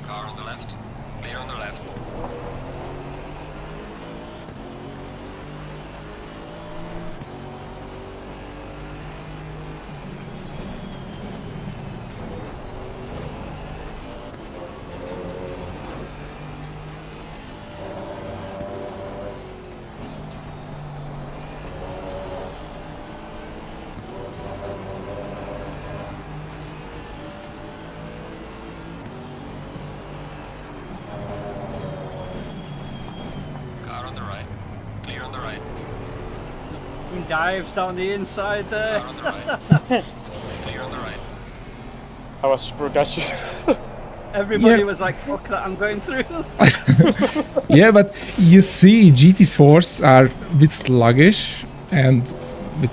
Car on the left. Clear on the left. Car on the right. Clear on the right. He dives down the inside there. Car on the right. Clear on the right. I was precautious. Everybody Yeah. was like, fuck that, I'm going through. Yeah, but you see, GT4s are a bit sluggish and a bit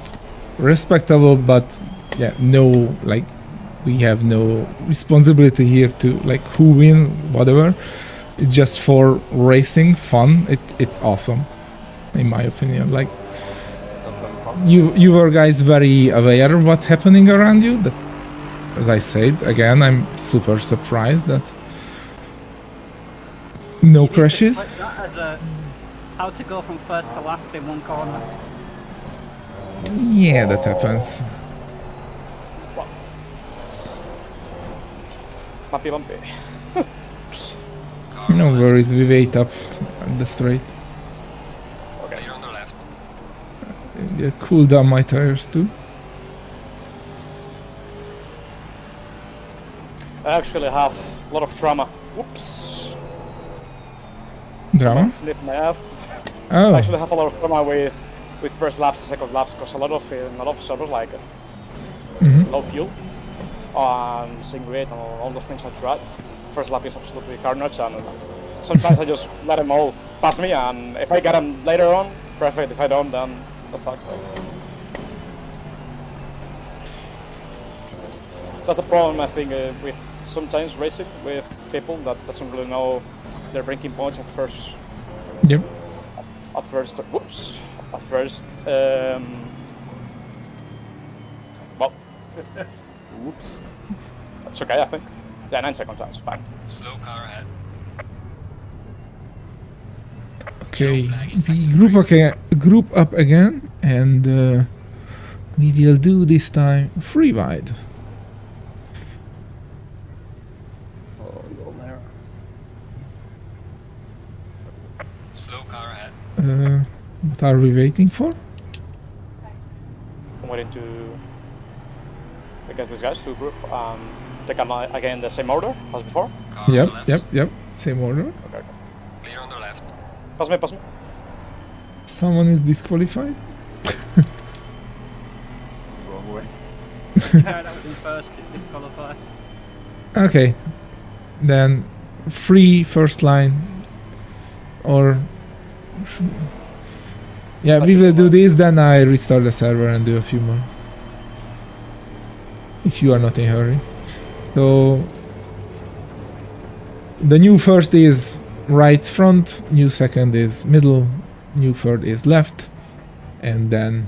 respectable, but yeah, no, like, we have no responsibility here to, like, who win, whatever. It's just for racing fun. It's awesome, in my opinion. Like, you were guys very aware of what's happening around you. That, as I said, again, I'm super surprised that no crashes. Like that as a how to go from first to last in one corner. Yeah, that happens. Bumpy, bumpy. Car on No the left. worries, we wait up at the straight. Clear on the left. Yeah, cool down my tires too. I actually have a lot of trauma. Whoops. Drama? Sniff my ass. Oh, I actually have a lot of trauma with first laps and second laps because a lot of servers like low fuel and sync rate and all those things I tried. First lap is absolutely carnage, and sometimes I just let them all pass me, and if I get them later on, perfect. If I don't, then that sucks. That's a problem I think with sometimes racing with people that doesn't really know their breaking points at first. Yep. Whoops. At first, well, Oops. that's okay, I think. Yeah, 9 seconds, that's fine. Slow car ahead. Okay, the group up again, and we will do this time free ride. Oh, go there. Slow car ahead. What are we waiting for? I'm waiting to get these guys to group. They come again the same order as before. Car on Yep, the left. yep. Same order. Okay. Clear on the left. Pass me, pass me. Someone is disqualified. Wrong way. Yeah, that was in first, is disqualified. Okay, then free first line, or yeah, we will do this. Then I restart the server and do a few more. If you are not in a hurry. So the new first is right front, new second is middle, new third is left, and then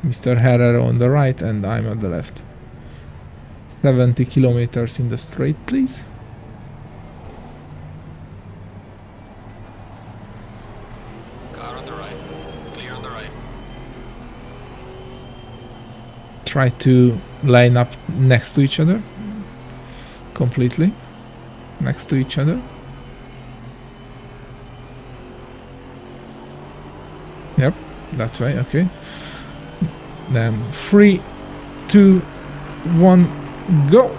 Mr. Herrera on the right and I'm at the left. 70 kilometers in the straight, please. Car on the right. Clear on the right. Try to line up next to each other. Completely. Next to each other. Yep, that way, okay. Then 3, 2, 1, go!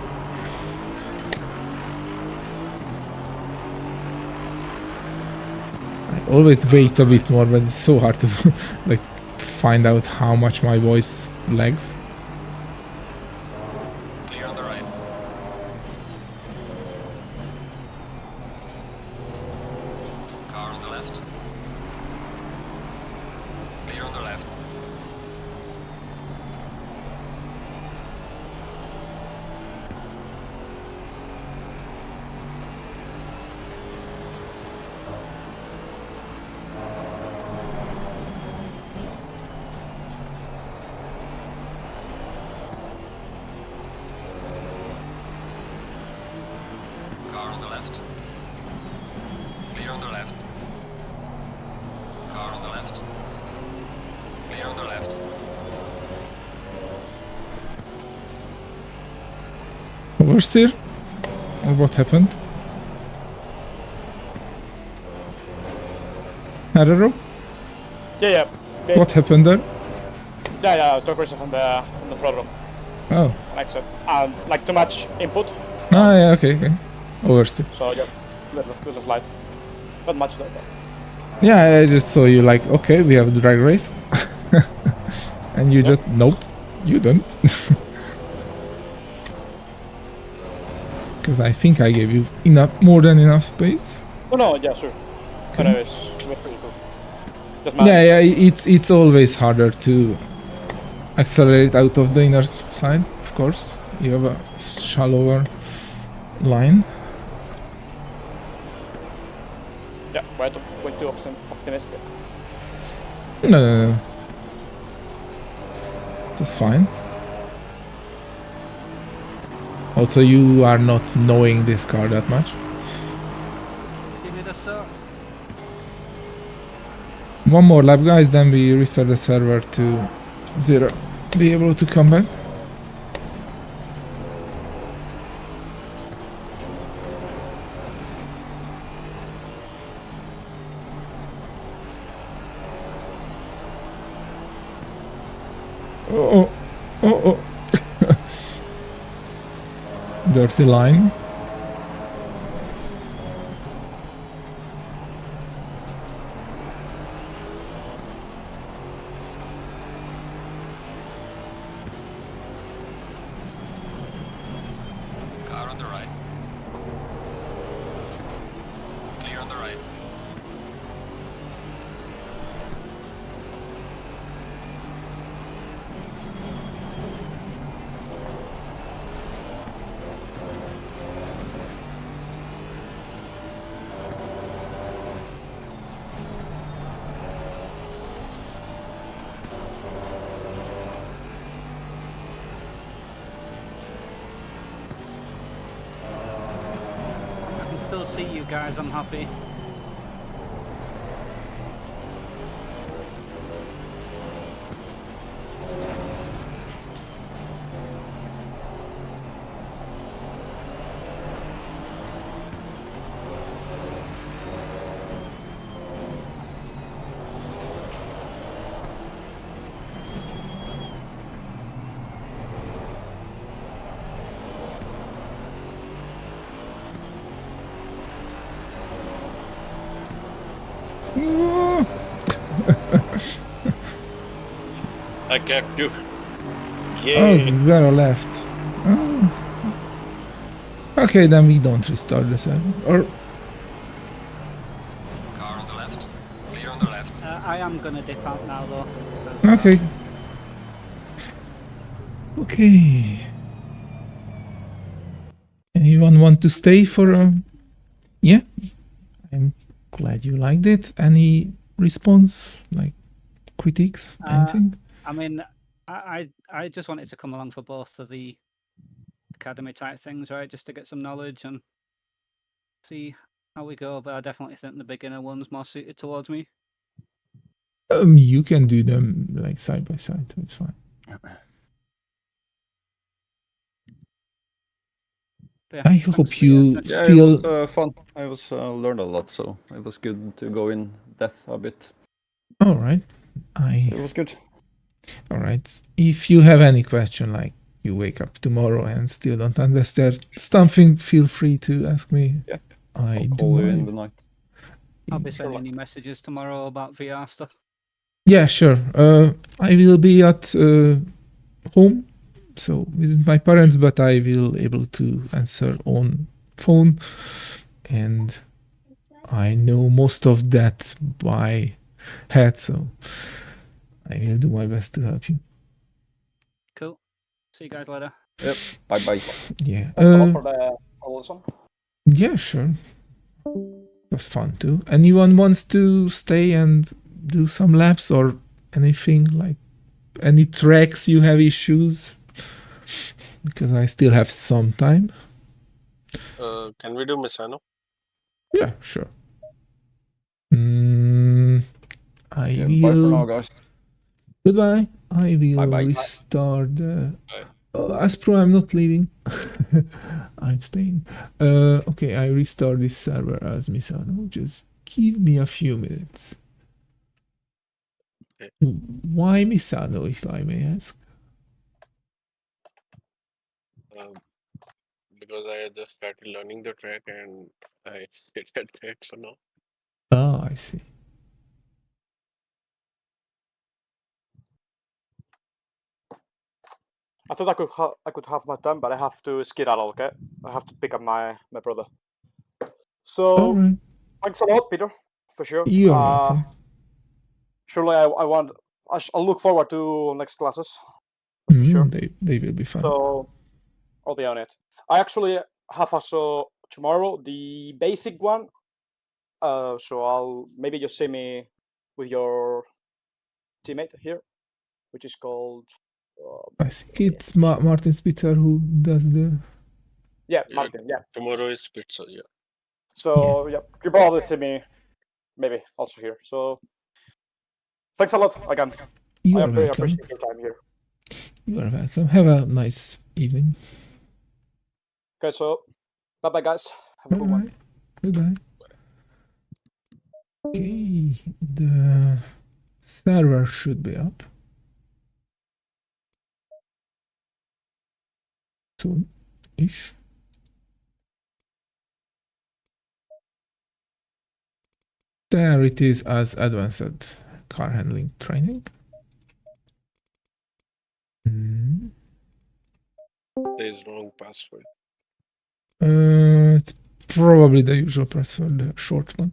I always wait a bit more, but it's so hard to like find out how much my voice lags. Clear on the right. Car on the left. Clear on the left. Car on the left. Clear on the left. Car on the left. Clear on the left. Oversteer? Or what happened? Herrero? Yeah. Yeah, What happened there? yeah, talk racing from the front room. Oh. Like so. Like too much input, Ah, yeah, okay. Oversteer. so yeah, little slide. Not much though. But Yeah, I just saw you like, okay, we have the drag race. And you just, nope, you don't. Because I think I gave you more than enough space. no, yeah, sure. Okay. No, it's pretty cool. Just Yeah, it's always harder to accelerate out of the inner side, of course. You have a shallower line. Yeah, way too optimistic. No. That's fine. Also, you are not knowing this car that much. Give it a suck. One more lap, guys, then we restart the server to 0. Be able to come back. Oh. Dirty line. Car on the right. Clear on the right. still see you guys, I'm happy. I kept you. Oh, Yeah. Zero left. Oh. Okay, then we don't restart the server. Or Car on the left. Clear on the left. I am gonna dip out now though. because, okay. Okay. Anyone want to stay for? Yeah. I'm glad you liked it. Any response, like critiques, anything? I mean, I just wanted to come along for both of the academy type things, right? Just to get some knowledge and see how we go. But I definitely think the beginner one's more suited towards me. You can do them like side by side, so it's fine. But yeah, I thanks hope for your you attention. Yeah, still. it was fun. I was learned a lot, so it was good to go in depth a bit. All right. It was good. All right. If you have any question, like you wake up tomorrow and still don't understand something, feel free to ask me. Yeah. I I'll do call you my. in the night. I'll be sending you messages tomorrow about VR stuff. Yeah, sure. I will be at home, so visit my parents, but I will able to answer on phone, and I know most of that by head, so I will do my best to help you. Cool. See you guys later. Yep. Bye bye. Yeah. Thanks a lot for the awesome. Yeah, sure. It was fun too. Anyone wants to stay and do some laps or anything, like any tracks you have issues? Because I still have some time. Can we do Misano? Yeah, sure. I Yeah, will. bye for now, guys. Goodbye. I will Bye-bye. restart. Bye. Aspro, I'm not leaving. I'm staying. Okay, I restart this server as Misano. Just give me a few minutes. Okay. Why Misano, if I may ask? Because I just started learning the track and I stayed at that, so now. Oh, I see. I thought I could have my time, but I have to skedaddle. Okay, I have to pick up my brother. So All right. thanks a lot, Peter, for sure. You're welcome. Surely I'll look forward to next classes for sure. They will be fun. So I'll be on it. I actually have also tomorrow the basic one. So I'll maybe just see me with your teammate here, which is called. I think it's Martin Spitzer who does the. Yeah, Yeah, Martin. Yeah. Tomorrow is pizza, yeah. So yeah, you probably see me, maybe also here. So thanks a lot again. You I are welcome. appreciate your time here. You are welcome. Have a nice evening. Okay, so bye bye, guys. Have a good one. Goodbye. Okay, the server should be up soon-ish. There it is as advanced car handling training. There's wrong password. It's probably the usual password, the short one.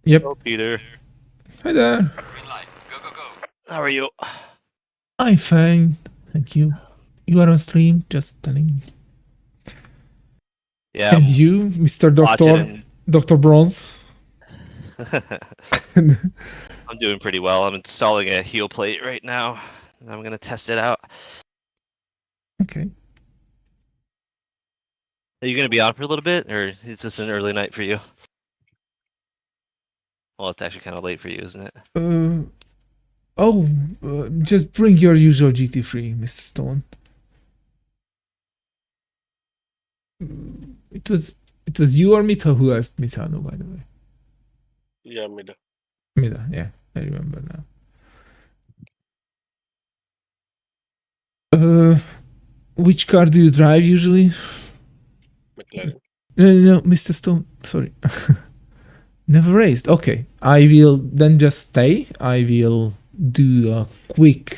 Yep. Hello, Peter. Hi there. Green light. Go, go, go. How are you? I'm fine, thank you. You are on stream, just telling me. Yeah. And you, Mr. Watching Dr. Bronze? I'm doing pretty well. I'm installing a heel plate right now, and I'm gonna test it out. Okay. Are you gonna be on for a little bit, or is this an early night for you? Well, it's actually kind of late for you, isn't it? Just bring your usual GT3, Mr. Stone. It was you or Mita who asked Mitano, by the way. Yeah, Mida. Mita, yeah, I remember now. Which car do you drive usually? McLaren. No, Mr. Stone, sorry. Never raced. Okay, I will then just stay. I will do a quick,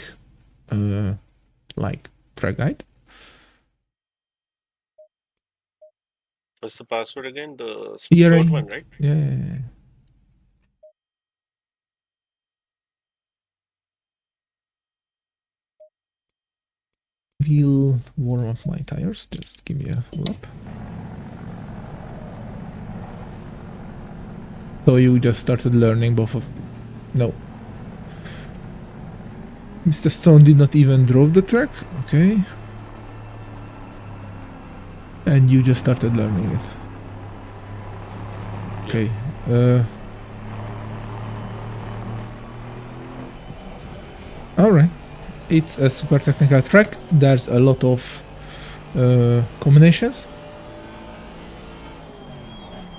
track guide. What's the password again? The ERA. short one, right? Yeah. Will warm up my tires. Just give me a lap. So you just started learning both of... No. Mr. Stone did not even drove the track. Okay. And you just started learning it. Okay. Alright. It's a super technical track. There's a lot of combinations.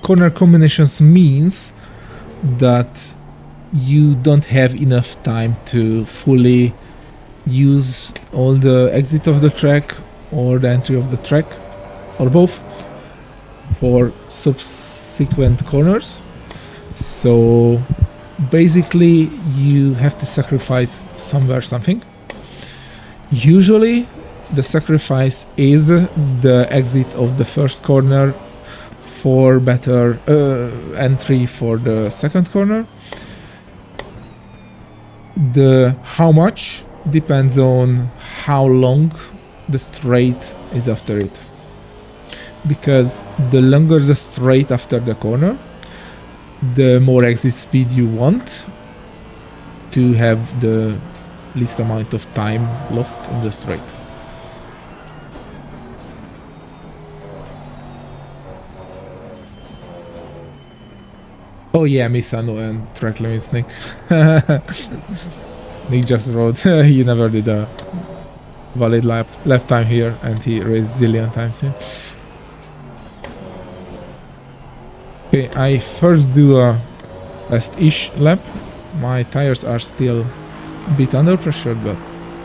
Corner combinations means that you don't have enough time to fully use all the exit of the track or the entry of the track, or both, for subsequent corners. So basically you have to sacrifice somewhere something. Usually the sacrifice is the exit of the first corner for better entry for the second corner. The how much depends on how long the straight is after it, because the longer the straight after the corner, the more exit speed you want to have the least amount of time lost in the straight. Oh yeah, Misano and track limits, Nick. Nick just wrote he never did a valid lap time here, and he raced zillion times here. Okay, I first do a last-ish lap. My tires are still a bit under pressure, but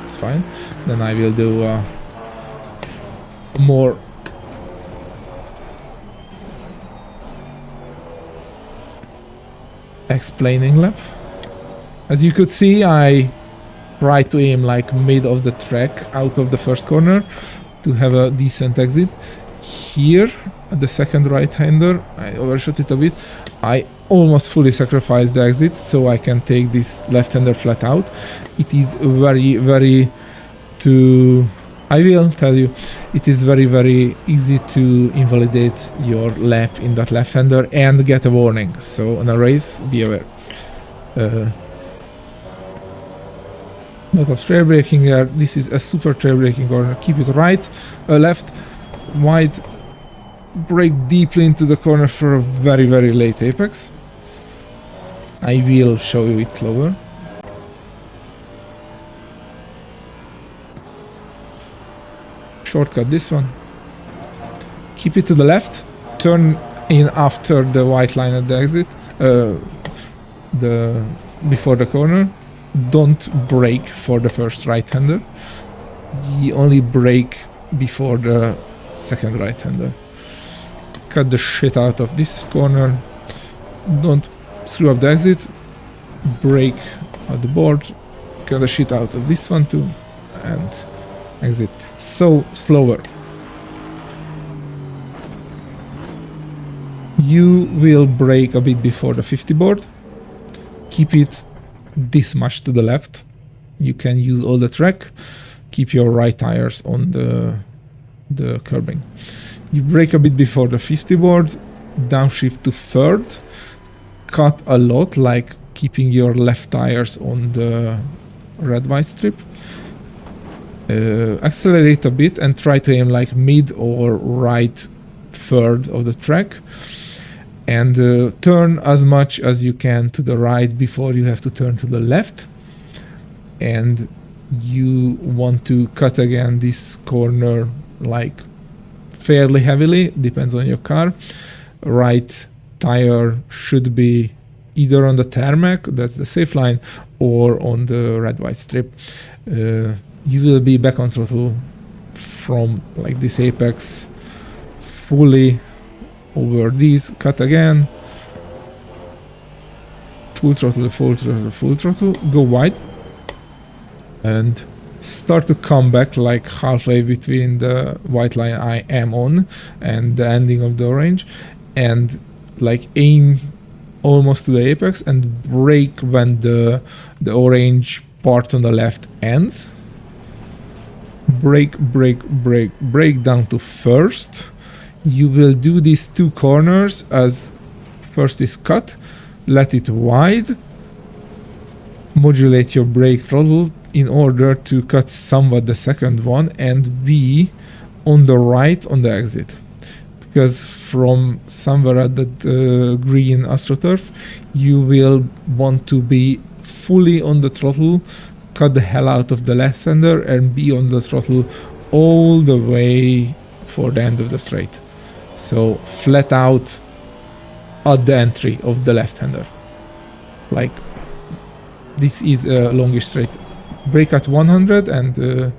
it's fine. Then I will do a more explaining lap. As you could see, I try to aim like mid of the track out of the first corner to have a decent exit. Here at the second right-hander, I overshot it a bit. I almost fully sacrificed the exit so I can take this left-hander flat out. It is very I will tell you, it is very easy to invalidate your lap in that left-hander and get a warning. So on a race, be aware. Lot of trail braking here. This is a super trail braking corner. Keep it right, left, wide, brake deeply into the corner for a very late apex. I will show you it slower. Shortcut this one. Keep it to the left. Turn in after the white line at the exit. Before the corner. Don't brake for the first right-hander. You only brake before the second right-hander. Cut the shit out of this corner. Don't screw up the exit. Brake at the board. Cut the shit out of this one too. And exit. So slower. You will brake a bit before the 50 board. Keep it this much to the left. You can use all the track. Keep your right tires on the curbing. You brake a bit before the 50 board. Downshift to third. Cut a lot, like keeping your left tires on the red-white strip. Accelerate a bit and try to aim like mid or right 1/3 of the track, and turn as much as you can to the right before you have to turn to the left. And you want to cut again this corner like fairly heavily, depends on your car. Right tire should be either on the tarmac, that's the safe line, or on the red-white strip. You will be back on throttle from like this apex fully over these. Cut again, full throttle, full throttle, full throttle, go wide, and start to come back like halfway between the white line I am on and the ending of the orange, and like aim almost to the apex and brake when the orange part on the left ends. Brake down to first. You will do these two corners as first is cut, let it wide, modulate your brake throttle in order to cut somewhat the second one and be on the right on the exit. Because from somewhere at that green AstroTurf, you will want to be fully on the throttle, cut the hell out of the left-hander and be on the throttle all the way for the end of the straight. So flat out at the entry of the left-hander. Like this is a longish straight. Brake at 100 and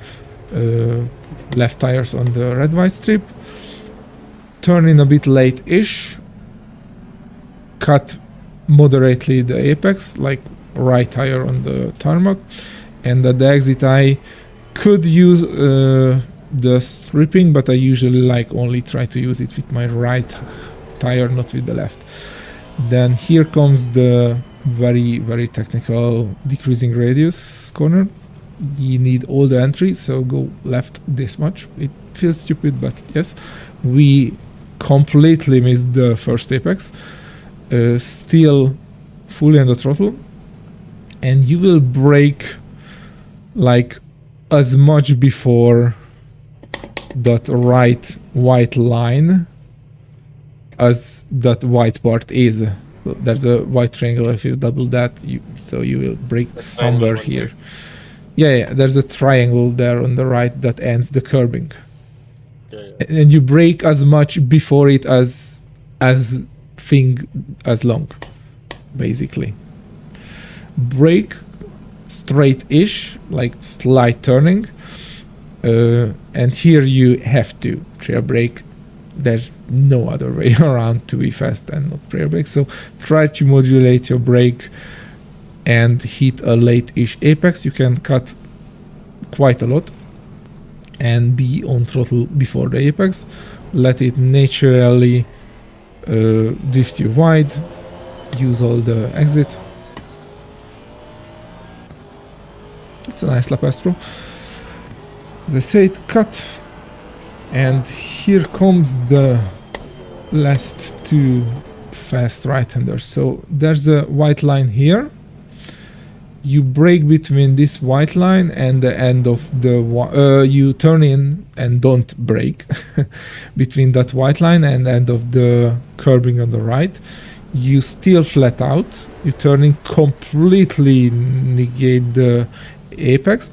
left tires on the red-white strip. Turn in a bit late-ish. Cut moderately the apex, like right tire on the tarmac. And at the exit I could use the stripping, but I usually like only try to use it with my right tire, not with the left. Then here comes the very technical decreasing radius corner. You need all the entry, so go left this much. It feels stupid, but yes. We completely missed the first apex. Still fully on the throttle, and you will brake like as much before that right white line as that white part is. So there's a white triangle. If you double that, you will brake somewhere here. Yeah, there's a triangle there on the right that ends the curbing. And you brake as much before it as thing as long, basically. Brake straight-ish, like slight turning, and here you have to prayer brake. There's no other way around to be fast and not prayer brake. So try to modulate your brake and hit a late-ish apex. You can cut quite a lot and be on throttle before the apex. Let it naturally drift you wide. Use all the exit. It's a nice lap Astro. They say it cut, and here comes the last two fast right-handers. So there's a white line here. You brake between this white line and the end of the you turn in and don't brake between that white line and end of the curbing on the right. You still flat out. You turn in, completely negate the apex,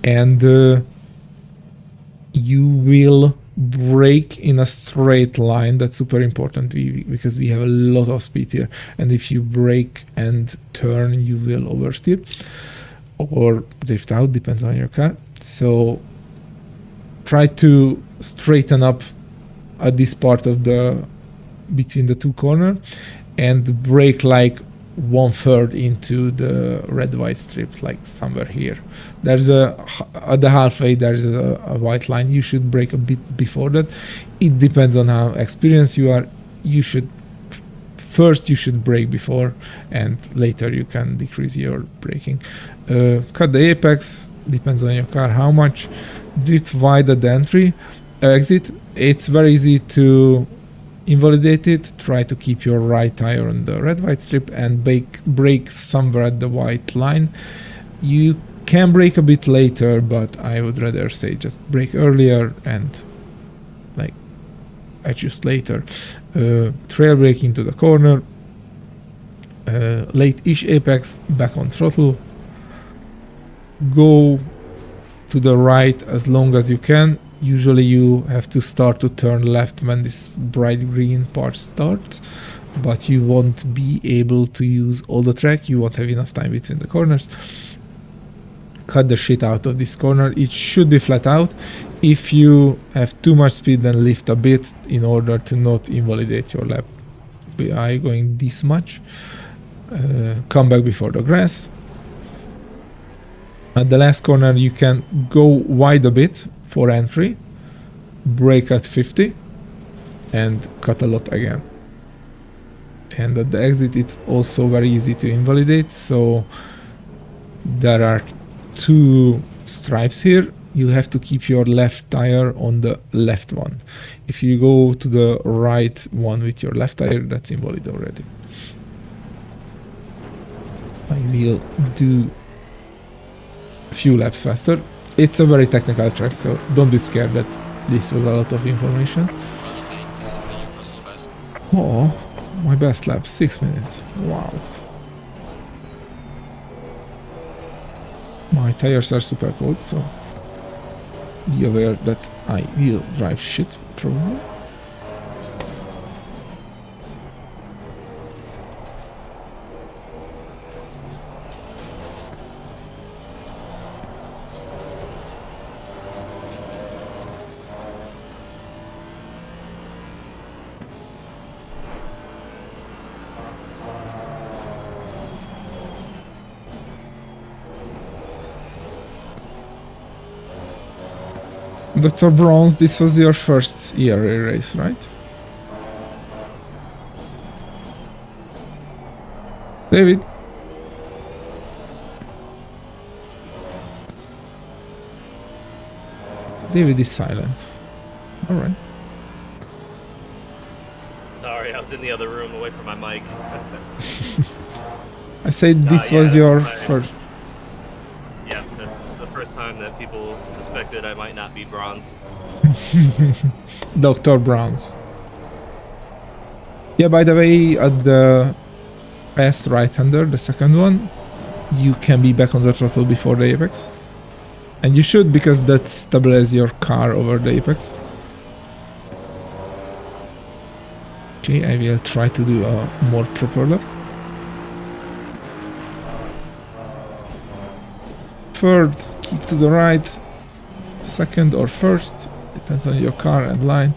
and you will brake in a straight line. That's super important because we have a lot of speed here, and if you brake and turn, you will oversteer or drift out, depends on your car. So try to straighten up at this part of the between the two corners and brake like 1/3 into the red-white strip, like somewhere here. There's at the halfway there's a white line. You should brake a bit before that. It depends on how experienced you are. You should brake before, and later you can decrease your braking. Cut the apex, depends on your car how much. Drift wide at the entry, exit. It's very easy to invalidate it. Try to keep your right tire on the red-white strip and brake somewhere at the white line. You can brake a bit later, but I would rather say just brake earlier and like adjust later. Trail braking to the corner, late-ish apex, back on throttle, go to the right as long as you can. Usually you have to start to turn left when this bright green part starts, but you won't be able to use all the track. You won't have enough time between the corners. Cut the shit out of this corner. It should be flat out. If you have too much speed, then lift a bit in order to not invalidate your lap by going this much. Come back before the grass. At the last corner you can go wide a bit for entry, brake at 50 and cut a lot again. And at the exit it's also very easy to invalidate, so there are 2 stripes here. You have to keep your left tire on the left one. If you go to the right one with your left tire, that's invalid already. I will do a few laps faster. It's a very technical track, so don't be scared that this was a lot of information. This has been your personal best. Oh, my best lap, 6 minutes. Wow. My tires are super cold, so be aware that I will drive shit, probably. Dr. Bronze, this was your first ERA race, right? David? David is silent. Alright. Sorry, I was in the other room away from my mic. I said this yeah, was your I- first... Yeah, this is the first time that people suspected I might not be bronze. Dr. Bronze. Yeah, by the way, at the fast right-hander, the second one, you can be back on the throttle before the apex. And you should, because that stabilizes your car over the apex. Okay, I will try to do a more proper lap. Third, keep to the right. Second or first, depends on your car and line.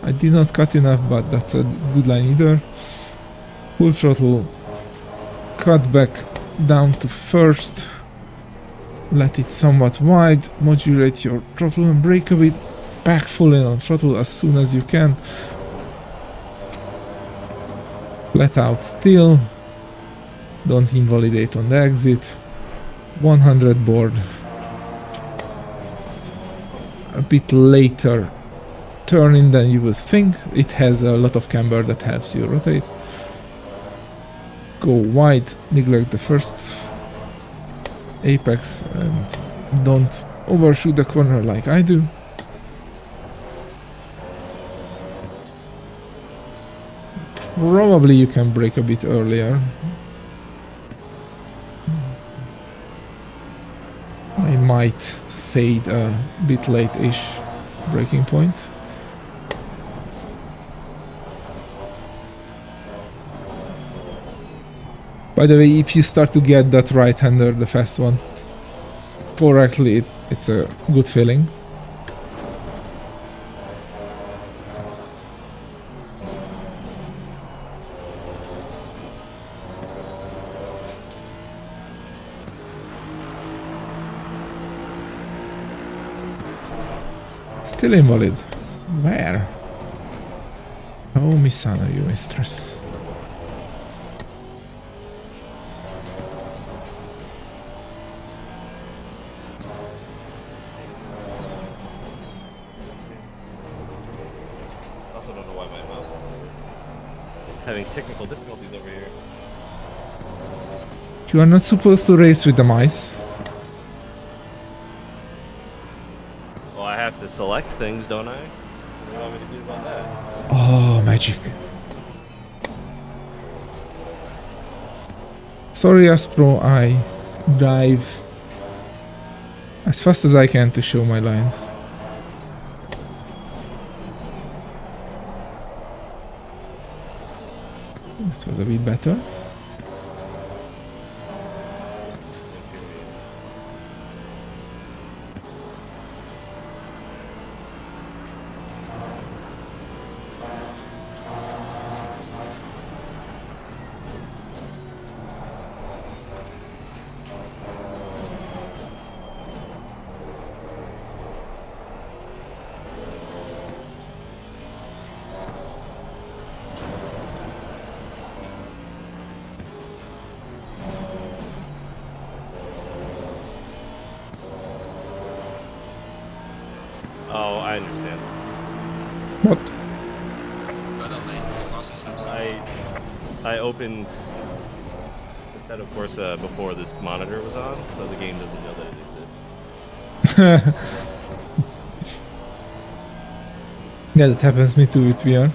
I did not cut enough, but that's a good line either. Full throttle, cut back down to first. Let it somewhat wide, modulate your throttle and brake a bit. Back full in on throttle as soon as you can. Flat out still. Don't invalidate on the exit. 100 board. A bit later turning than you would think. It has a lot of camber that helps you rotate. Go wide, neglect the first apex and don't overshoot the corner like I do. Probably you can brake a bit earlier. I might say a bit late-ish braking point. By the way, if you start to get that right-hander, the fast one, correctly, it's a good feeling. Still invalid. Where? Oh, Misano, you mistress. Also don't know why my mouse is having technical difficulties over here. You are not supposed to race with the mice. Well, I have to select things, don't I? You want me to do about that? Oh, magic. Sorry, Aspro, I dive as fast as I can to show my lines. That was a bit better. Oh, I understand. What? Well done, mate. The fastest steps. I opened the set of course before this monitor was on, so the game doesn't know that it exists. Yeah, that happens to me too with VR.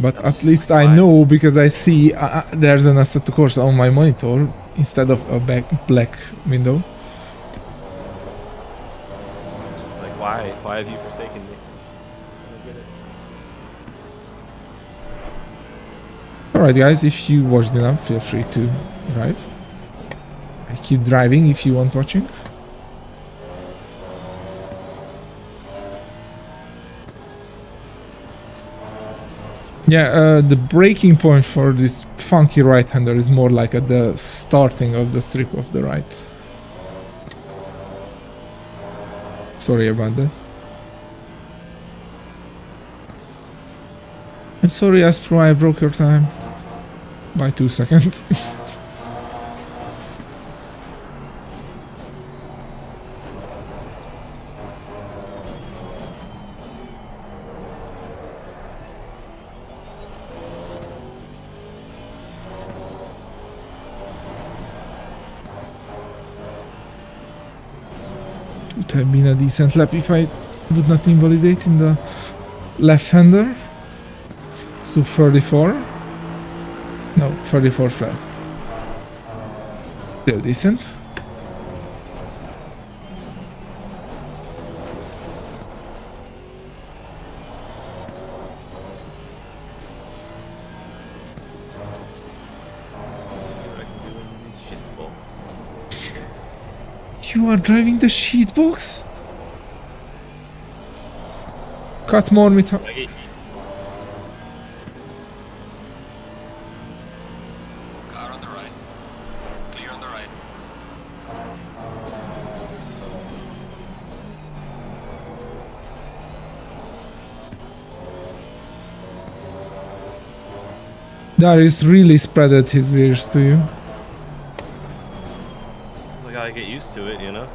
But I was at just least like, I why? know because I see there's an asset course on my monitor instead of a black window. It's just like, why have you forsaken me? I don't get it. Alright guys, if you watched enough, feel free to drive. I keep driving if you want watching. Yeah, the braking point for this funky right-hander is more like at the starting of the strip of the right. Sorry about that. I'm sorry, Aspro, I broke your time by 2 seconds. Would have been a decent lap if I would not invalidate in the left-hander. So 34. No, 34 flat. Still decent. Let's see what I can do in these shit bolts. You are driving the sheet box? Cut more meter. Car on the right. Clear on the right. Darius really spreaded his wheels to you. I gotta get used to it, you know?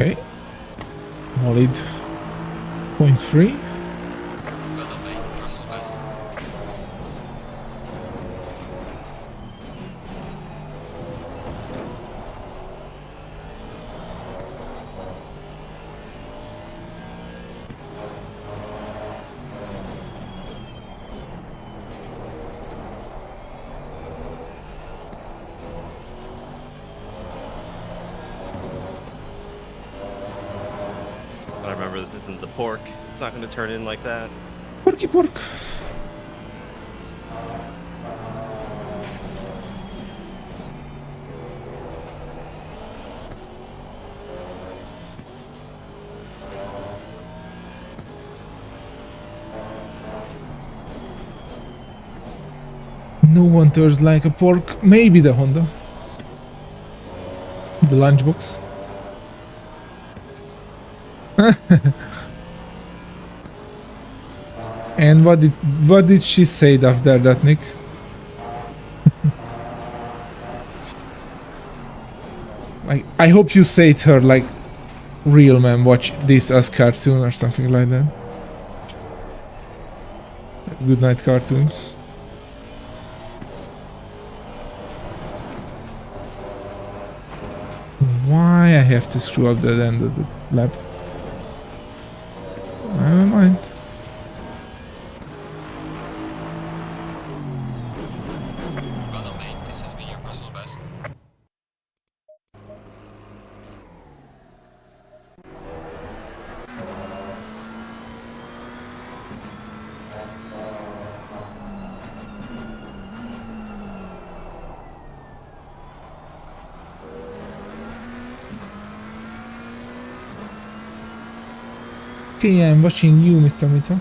Okay. Molid 0.3. Well done, mate. Personal best. But remember, this isn't the pork. It's not gonna turn in like that. Porky pork. No one turns like a pork. Maybe the Honda. The lunchbox. And what did she say after that, Nick? I hope you say to her like, real man, watch this as cartoon or something like that. Good night cartoons. Why I have to screw up that end of the lap? Never mind. Well done, mate. This has been your personal best. Okay, I'm watching you, Mr. Mito.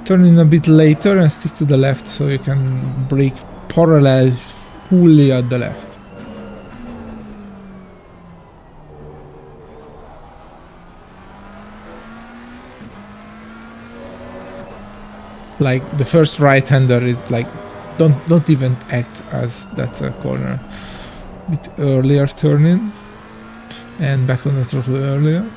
Turn in a bit later and stick to the left so you can brake parallel fully at the left. Like the first right-hander is like, don't even act as that's a corner. Bit earlier turn in and back on the throttle earlier.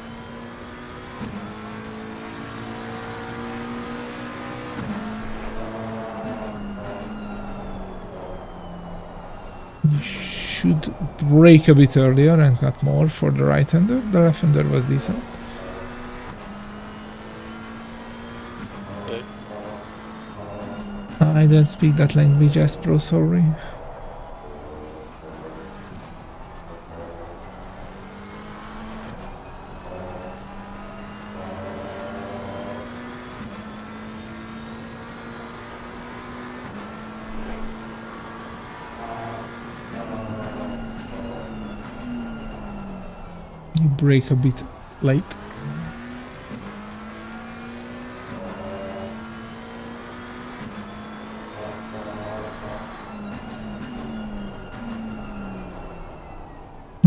You should brake a bit earlier and cut more for the right-hander. The left-hander was decent. Okay. I don't speak that language, Aspro, sorry. You brake a bit late.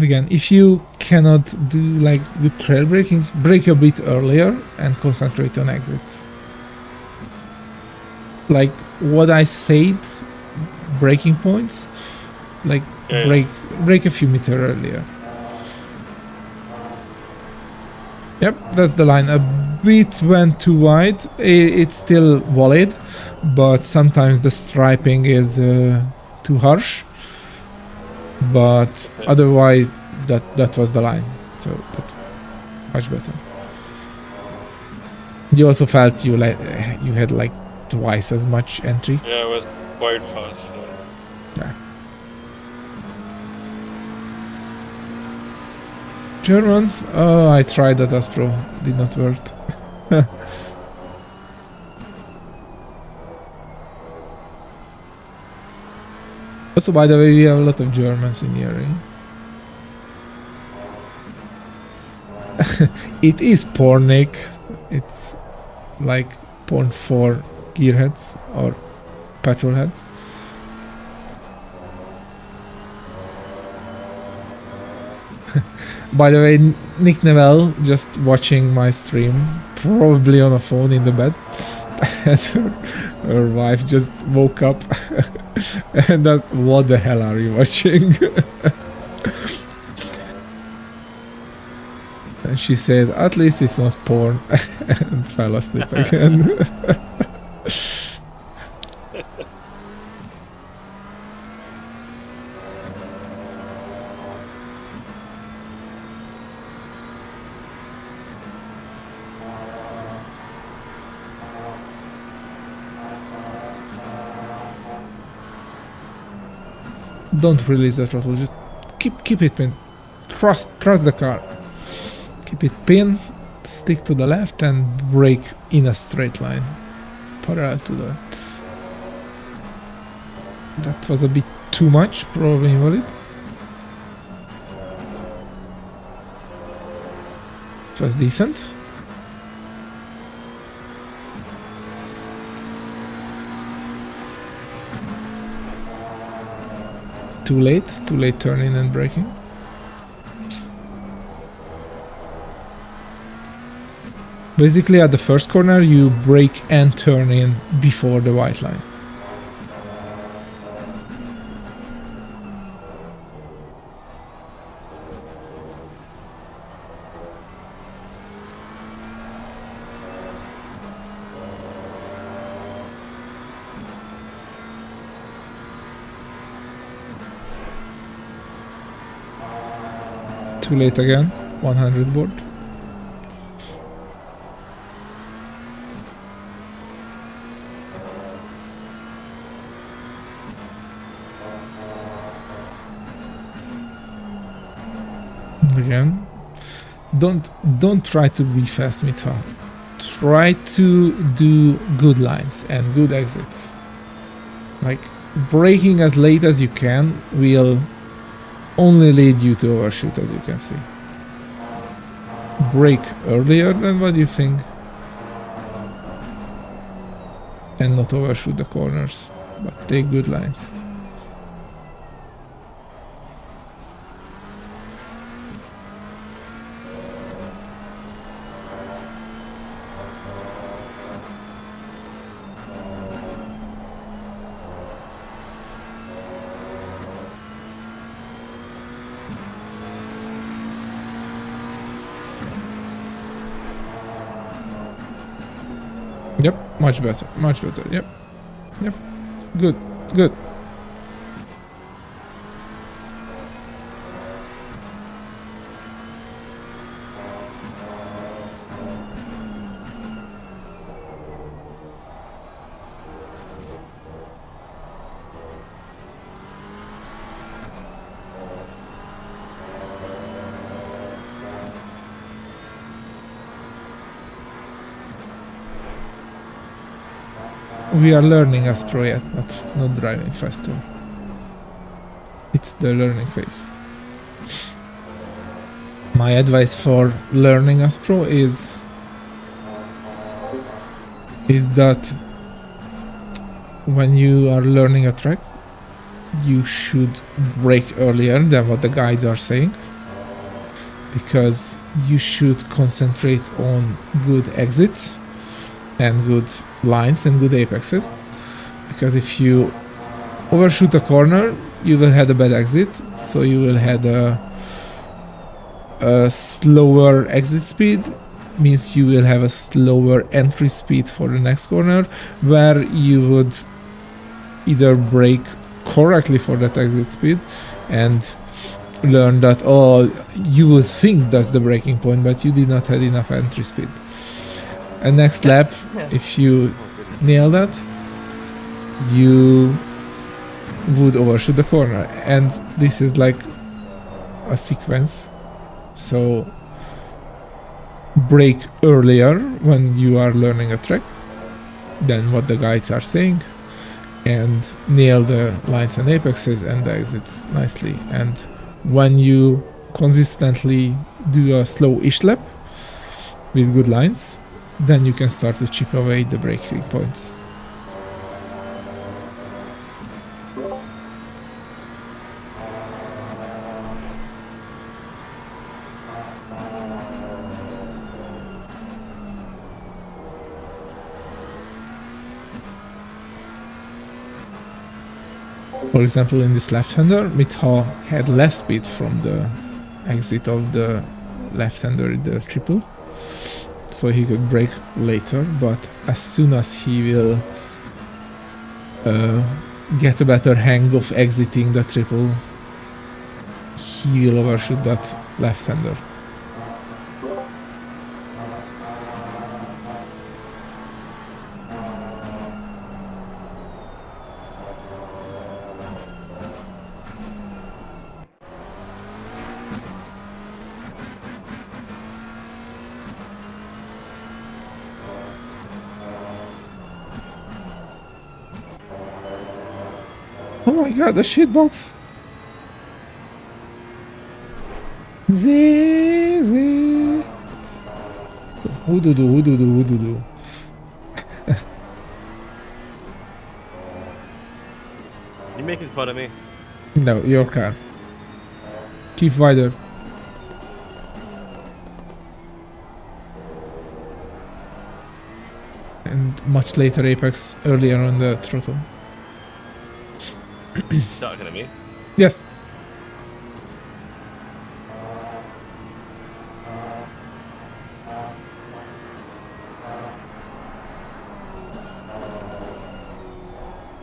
Again, if you cannot do like good trail braking, brake a bit earlier and concentrate on exits. Like what I said, braking points, like Yeah. brake a few meters earlier. Yep, that's the line. A bit went too wide. It's still valid, but sometimes the striping is too harsh. But otherwise, that was the line. So that much better. You also felt you had like twice as much entry. Yeah, it was quite fast. Yeah. German? Oh, I tried that as pro. Did not work. Also, by the way, we have a lot of Germans in here. It is Pornic. It's like 0.4 gearheads or petrol heads. By the way, Nick Neville just watching my stream, probably on a phone in the bed, and her wife just woke up and asked, "What the hell are you watching?" And she said, "At least it's not porn," and fell asleep again. Don't release the throttle, just keep it pinned. Trust the car. Keep it pinned, stick to the left and brake in a straight line. Parallel to the... That was a bit too much, probably invalid. That was decent. Too late turning and braking. Basically at the first corner you brake and turn in before the white line. Too late again, 100 board. Again, don't try to be fast mid-haul. Try to do good lines and good exits. Like braking as late as you can will only lead you to overshoot, as you can see. Brake earlier than what you think and not overshoot the corners, but take good lines. Yep, much better, yep, good. We are learning as pro yet, not driving faster. It's the learning phase. My advice for learning as pro is that when you are learning a track, you should brake earlier than what the guides are saying, because you should concentrate on good exits and good lines and good apexes, because if you overshoot a corner you will have a bad exit, so you will have a slower exit speed, means you will have a slower entry speed for the next corner, where you would either brake correctly for that exit speed and learn that, oh, you would think that's the braking point, but you did not have enough entry speed. And next lap, if you nail that, you would overshoot the corner. And this is like a sequence. So brake earlier when you are learning a track than what the guides are saying, and nail the lines and apexes and the exits nicely. And when you consistently do a slow-ish lap with good lines, then you can start to chip away the braking points. For example, in this left-hander, Mitha had less speed from the exit of the left-hander in the triple, so he could brake later, but as soon as he will get a better hang of exiting the triple, he will overshoot that left-hander. Oh my god, the shitbox! Woo-doo-doo. You making fun of me? No, your car. Keep wider. And much later apex, earlier on the throttle. Talking to me? Yes.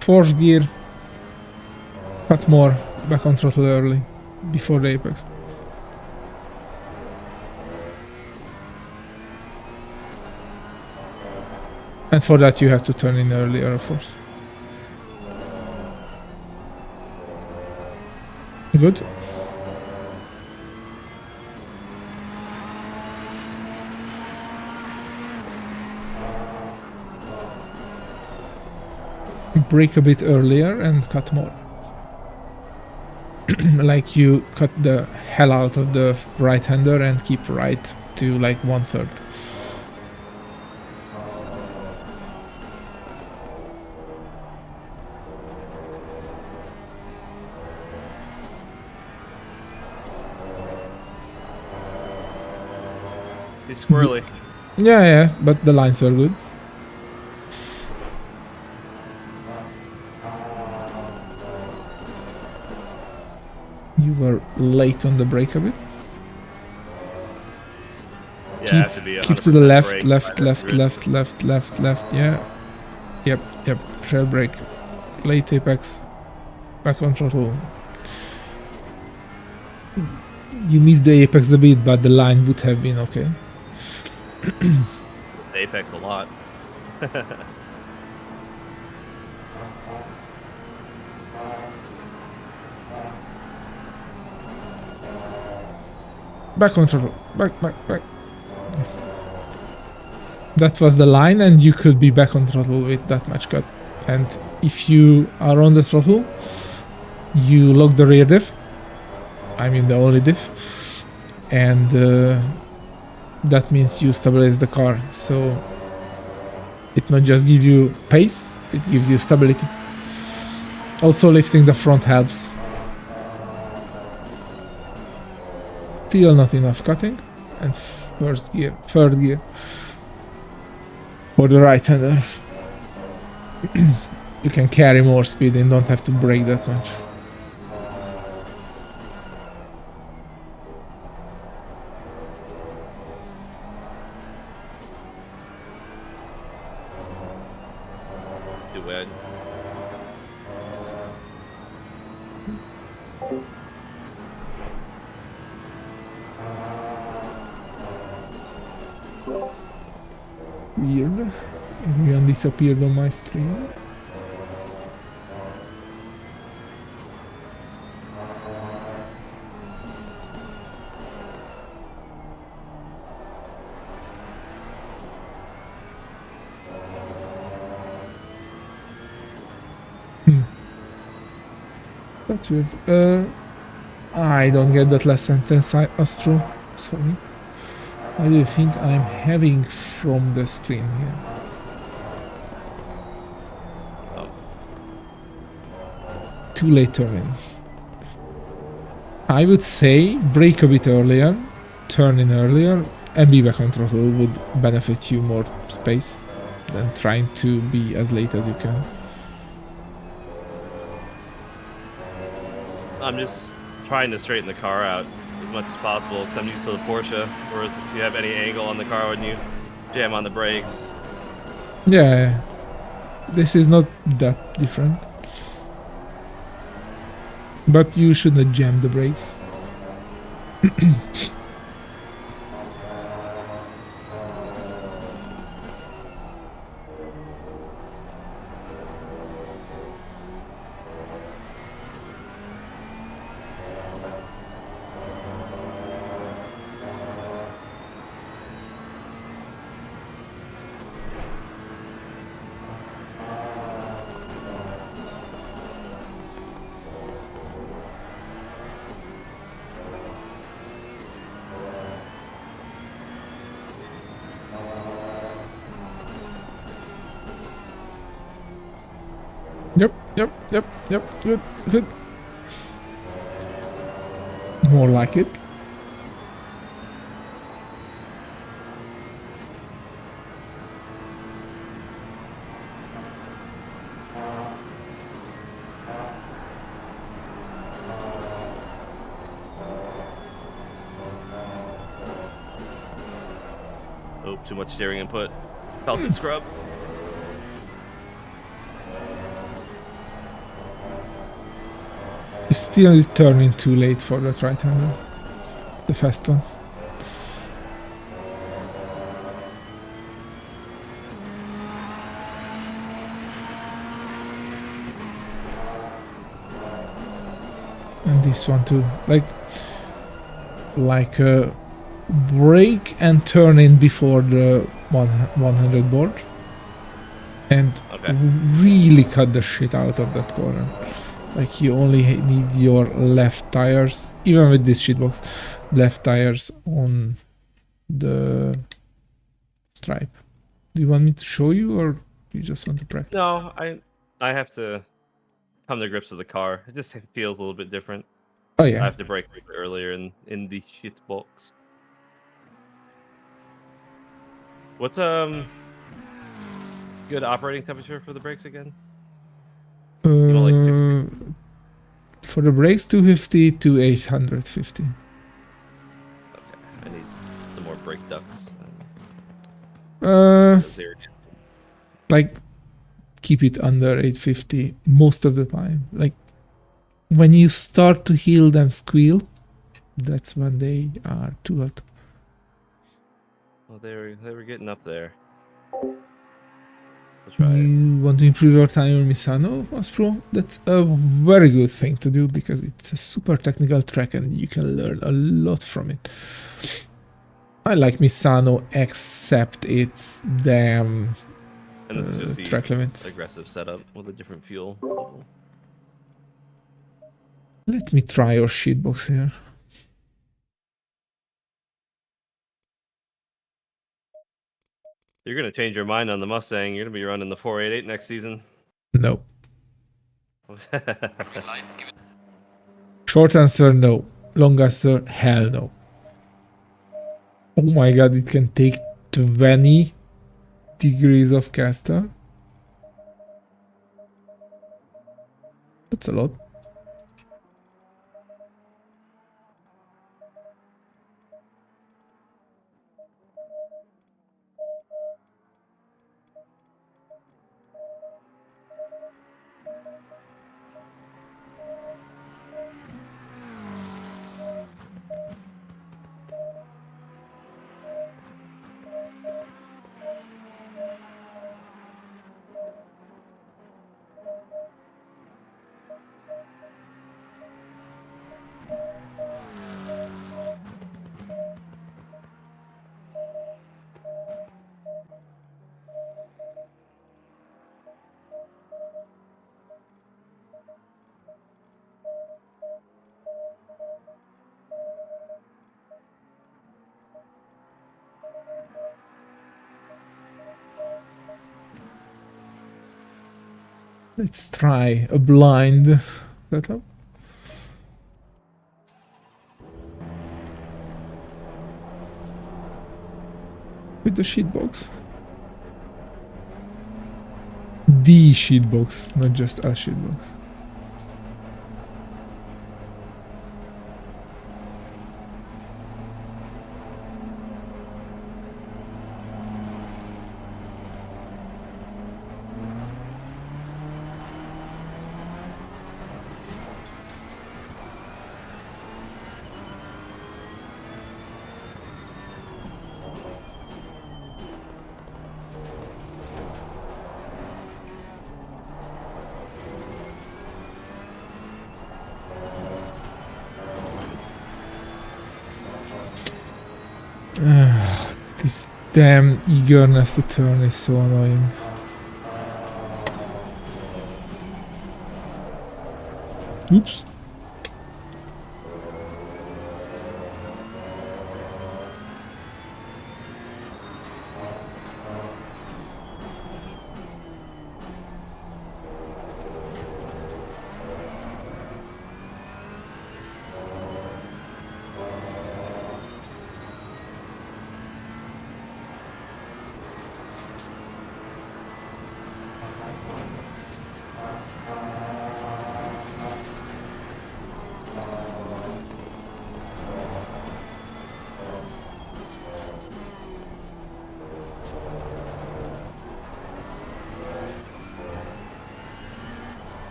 Fourth gear. Cut more. Back on throttle early. Before the apex. And for that you have to turn in earlier, of course. Good. Brake a bit earlier and cut more. Like you cut the hell out of the right-hander and keep right to like 1/3. He's squirrely. Yeah, but the lines were good. You were late on the brake a bit. Yeah, I have to be Keep to the 100% left, brake left, by left, that left, left, left, left. Yeah. Yep. Trail brake. Late apex. Back on throttle. You missed the apex a bit, but the line would have been okay. The apex a lot. Back on throttle. Back. That was the line, and you could be back on throttle with that much cut. And if you are on the throttle, you lock the rear diff. I mean the only diff. And that means you stabilize the car. So it not just gives you pace, it gives you stability. Also lifting the front helps. Still not enough cutting. And third gear. For the right-hander. You can carry more speed and don't have to brake that much. Duet. Weird. Everyone disappeared on my stream. That's weird. I don't get that last sentence, Astro. Sorry. What do you think I'm having from the screen here? Oh. Too late turning. I would say brake a bit earlier, turn in earlier, and be back on throttle would benefit you more space than trying to be as late as you can. I'm just trying to straighten the car out as much as possible because I'm used to the Porsche. Whereas if you have any angle on the car when you jam on the brakes, Yeah, this is not that different. But you shouldn't jam the brakes. Yep, good, good. More like it. Oh, too much steering input. Pelted scrub. You're still turning too late for that right-hander. The fast one. And this one too. Like brake and turn in before the 100 board. And really cut the shit out of that corner. Like you only need your left tires, even with this shitbox, left tires on the stripe. Do you want me to show you, or you just want to practice? No, I have to come to grips with the car. It just feels a little bit different. Oh yeah. I have to brake a bit earlier in the shit box. What's good operating temperature for the brakes again? You know, like 6 For the brakes, 250 to 850. Okay, I need some more brake ducts. Like keep it under 850 most of the time. Like when you start to hear them squeal, that's when they are too hot. Well, they were getting up there. Let's try You want to improve your time on Misano, Pro? That's a very good thing to do because it's a super technical track and you can learn a lot from it. I like Misano except its damn and this is just the track limits. Aggressive setup with a different fuel level. Let me try your shitbox here. You're gonna change your mind on the Mustang. You're gonna be running the 488 next season. No. Short answer, no. Long answer, hell no. Oh my god, it can take 20 degrees of caster. That's a lot. Let's try a blind setup. With the sheetbox. The sheetbox, not just a sheetbox. This damn eagerness to turn is so annoying. Oops.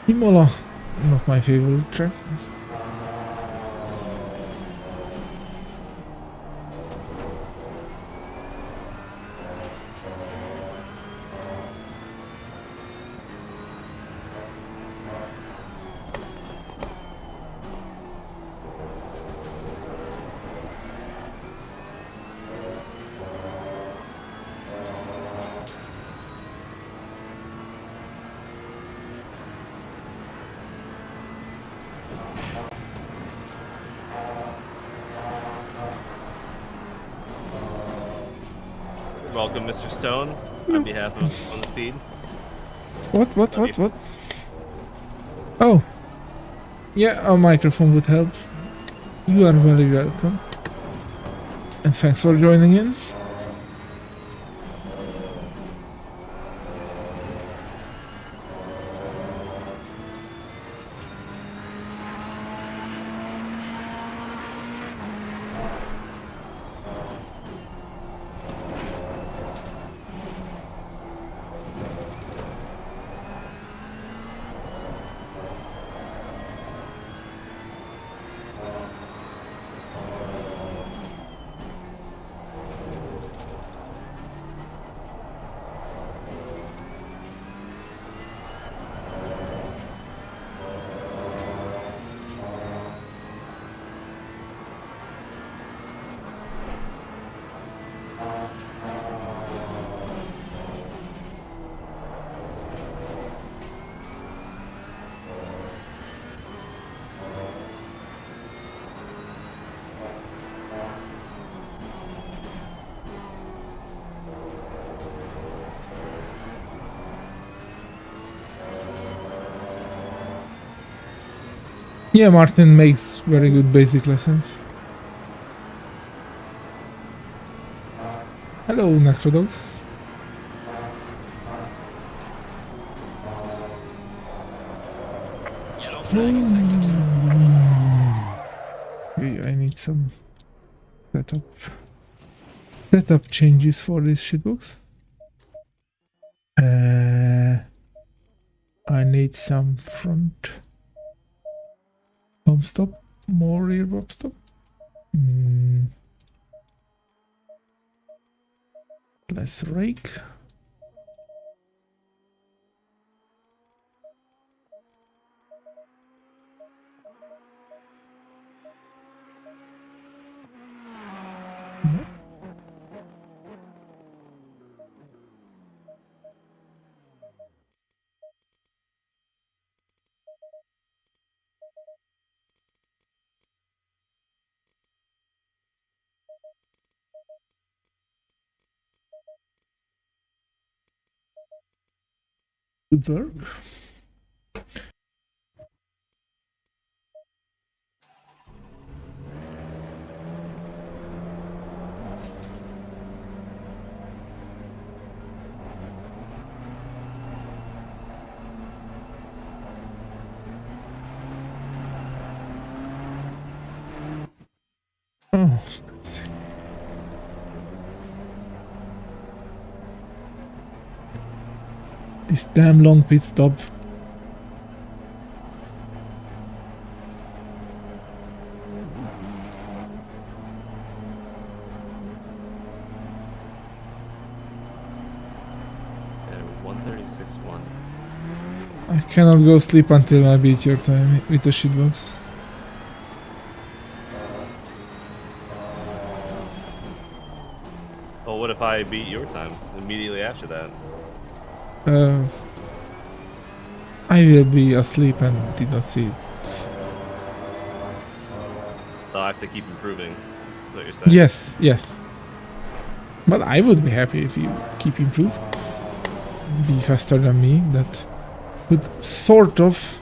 Imola, not my favorite track. Welcome, Mr. Stone, on behalf of On the Speed. What? Oh. Yeah, a microphone would help. You are very welcome. And thanks for joining in. Yeah, Martin makes very good basic lessons. Hello, Necrodogs. Yellow flag in sector 2. Okay, I need some setup changes for this shitbox. I need some front bump stop, more rear bump stop. Less rake. Good work. Oh, God's sake. This damn long pit stop. And 136.1. I cannot go sleep until I beat your time with the shitbox. Well, what if I beat your time immediately after that? I will be asleep and did not see it. So I have to keep improving, is what you're saying? Yes. But I would be happy if you keep improving. Be faster than me. That would sort of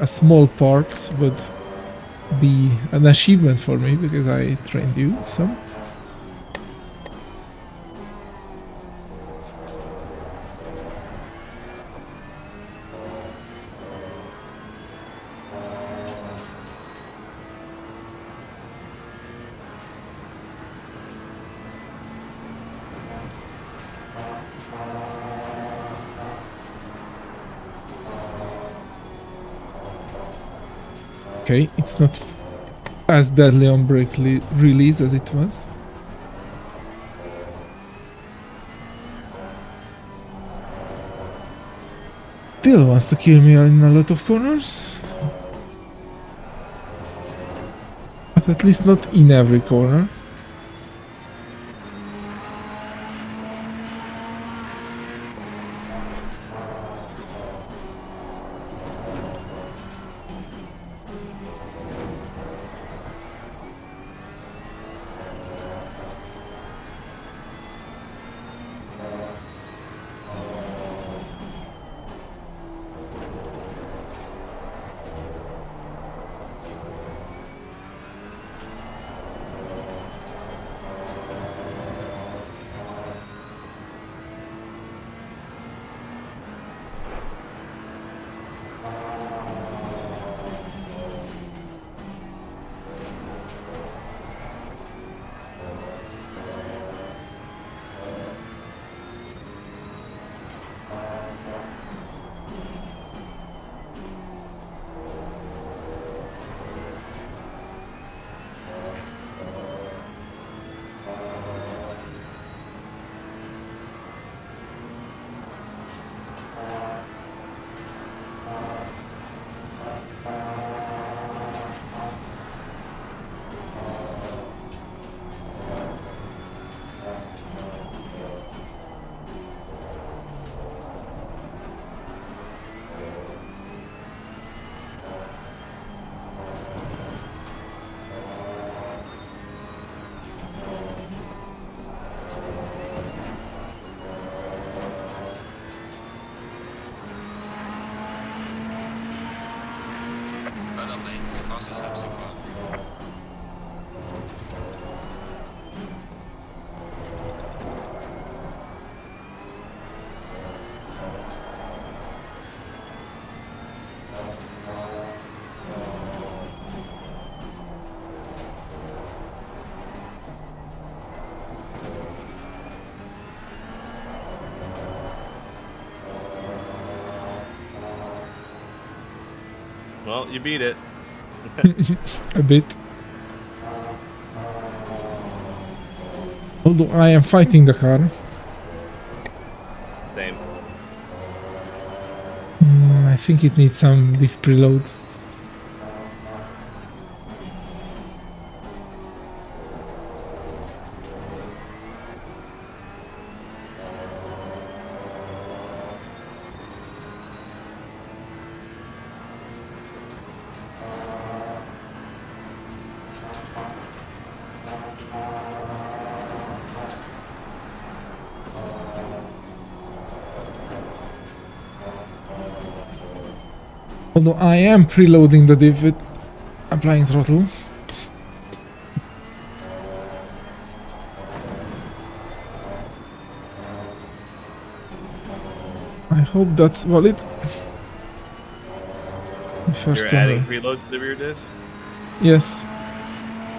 a small part would be an achievement for me because I trained you some. Okay, it's not as deadly on brake release as it was. Still wants to kill me in a lot of corners. But at least not in every corner. Well done, mate. The fastest step so far. Well, you beat it. A bit. Although I am fighting the car. Same. I think it needs some diff preload. Although I am preloading the diff with applying throttle. I hope that's valid. First You're adding one. preload to the rear diff? Yes.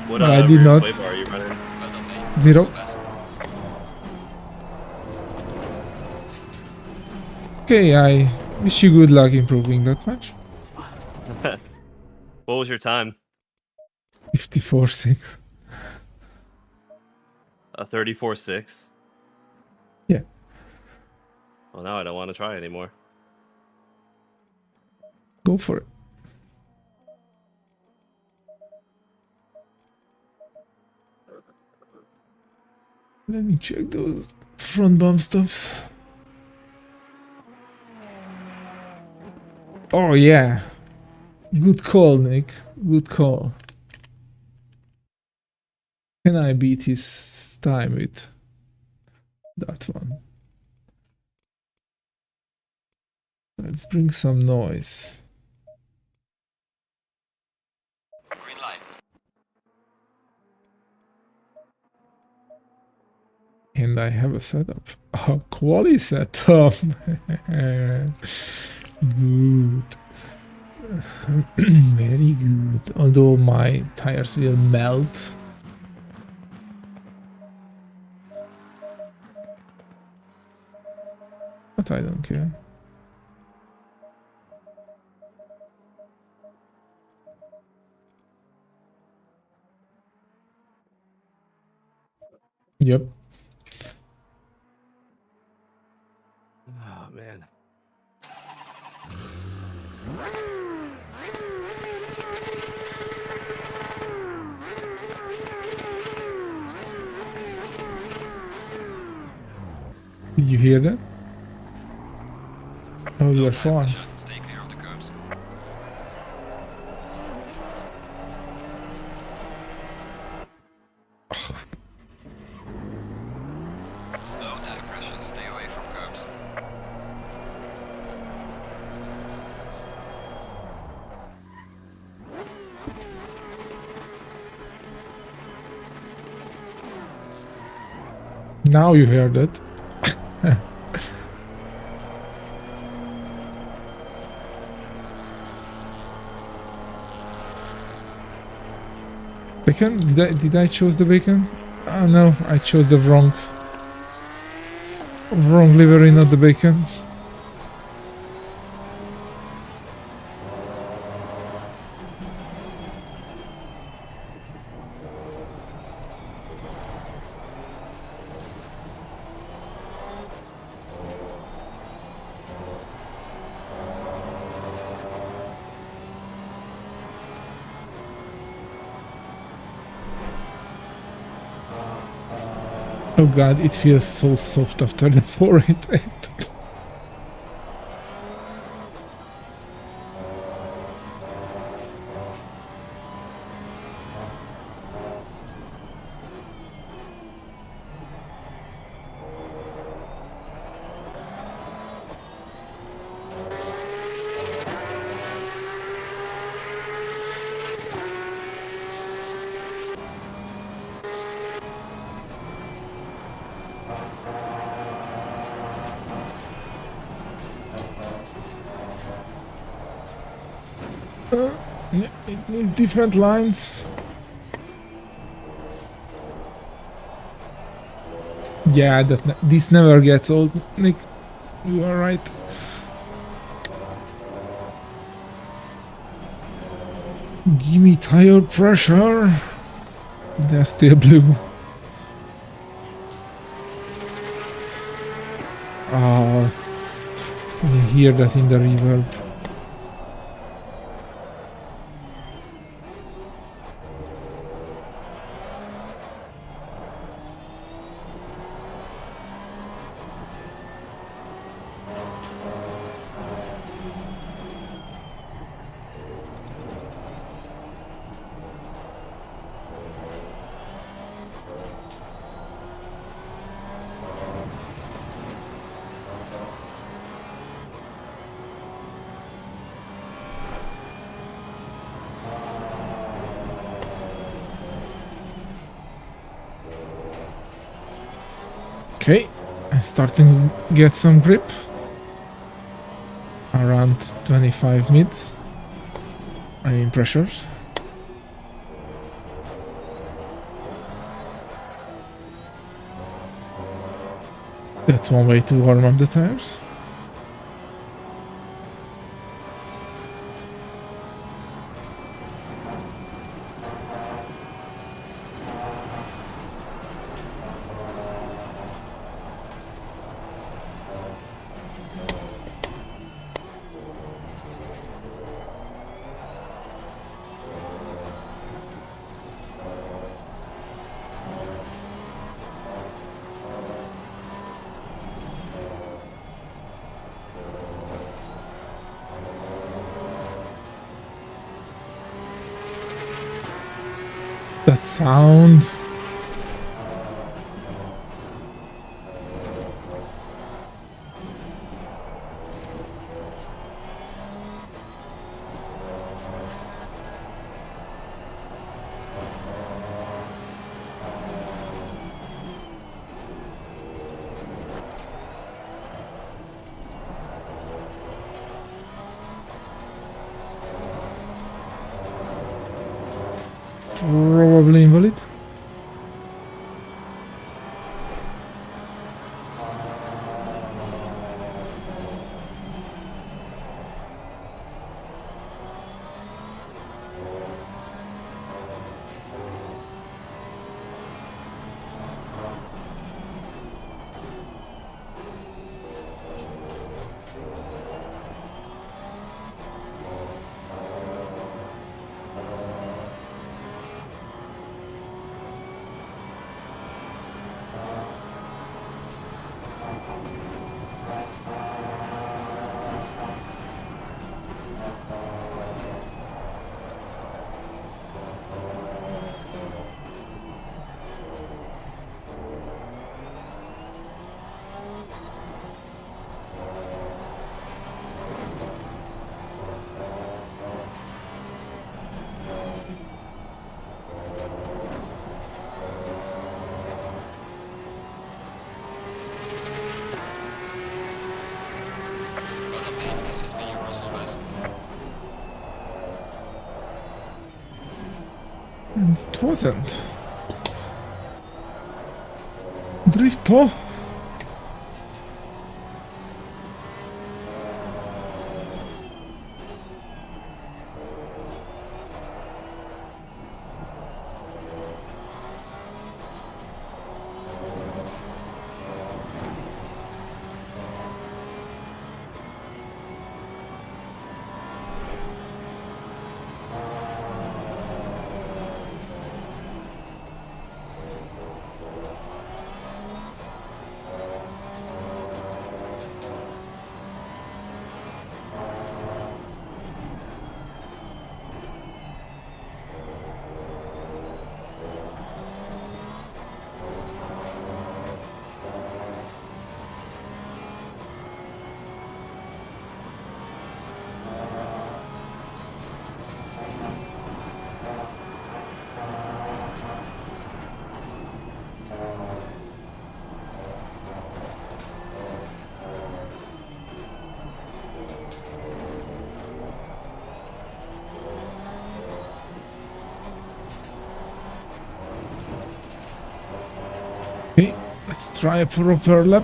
What But I did rear not. sway bar are you running? Well done, mate. 0. Best. Okay, I wish you good luck improving that much. What was your time? 54.6. A 34.6? Yeah. Well, now I don't want to try anymore. Go for it. Let me check those front bump stops. Oh yeah. Good call, Nick. Good call. Can I beat his time with that one? Let's bring some noise. Green light. And I have a setup. A quality setup. Good. Very good. Although my tires will melt. But I don't care. Yep. Oh man. Did you hear that? Oh, you're Low tire far. pressure. Stay clear of the curbs. Low tire pressure. Stay away from curbs. Now you heard it. Bacon? Did I choose the bacon? Oh no, I chose the wrong livery, not the bacon. Oh god, it feels so soft after the 488. It needs different lines. Yeah, this never gets old, Nick. You are right. Give me tire pressure. They're still blue. Oh, you hear that in the reverb. Okay, I'm starting to get some grip. Around 25 mid. I mean pressures. That's one way to warm up the tires. That sound. Probably invalid. it wasn't. Drifto! Okay, let's try a proper lap.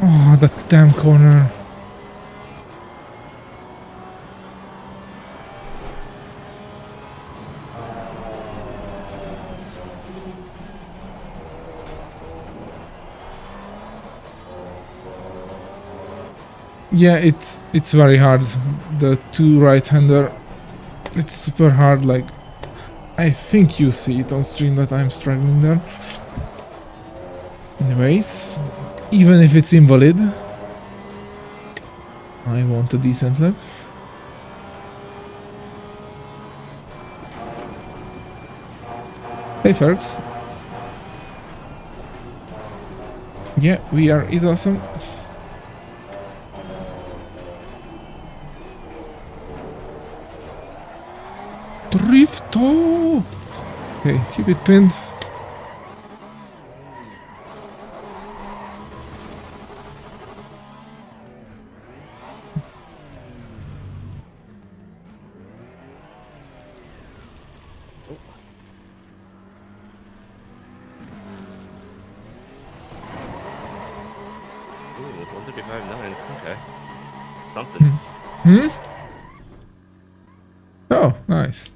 Oh, that damn corner. Yeah, it's very hard. The two right-hander, it's super hard. Like, I think you see it on stream that I'm struggling there. Anyways, even if it's invalid, I want a decent lap. Hey folks. Yeah, VR is awesome. Drifto! Okay, keep it pinned. Ooh, 135.9. Okay. Something. Hmm? Oh, nice.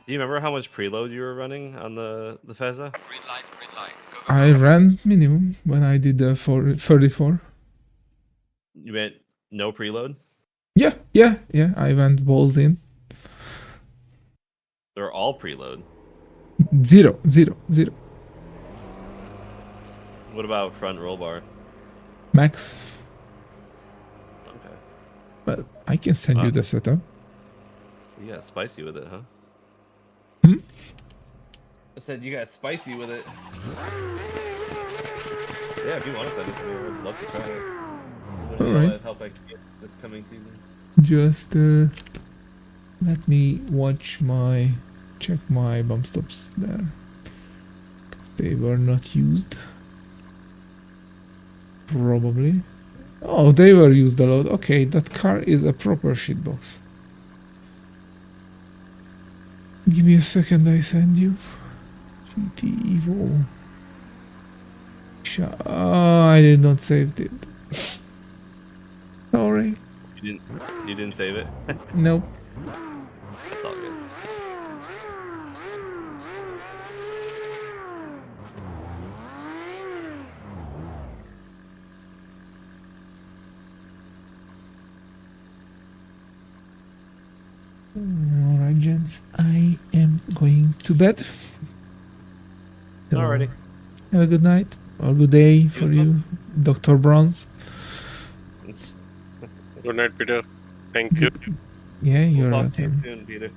Do you remember how much preload you were running on the Fezza? Green light, green light. Go, go, I go. ran minimum when I did the 34. You went no preload? Yeah, I went balls in. They're all preload. Zero. What about front roll bar? Max. Okay. But I can send you the setup. You got spicy with it, huh? Hmm? I said you got spicy with it. Yeah, if you want to send it to me, I'd love to try it. Alright. Help I can get this coming season. Just let me check my bump stops there. 'Cause they were not used. Probably. Oh, they were used a lot. Okay, that car is a proper shitbox. Give me a second, I send you. GT Evo. I did not save it. Sorry. You didn't save it? Nope. That's all good. Alright, gents. I am going to bed. So, Alrighty. have a good night or good day for you Dr. Bronze. Good night, Peter. Thank you. Yeah, you're We'll talk to you welcome. soon, Peter.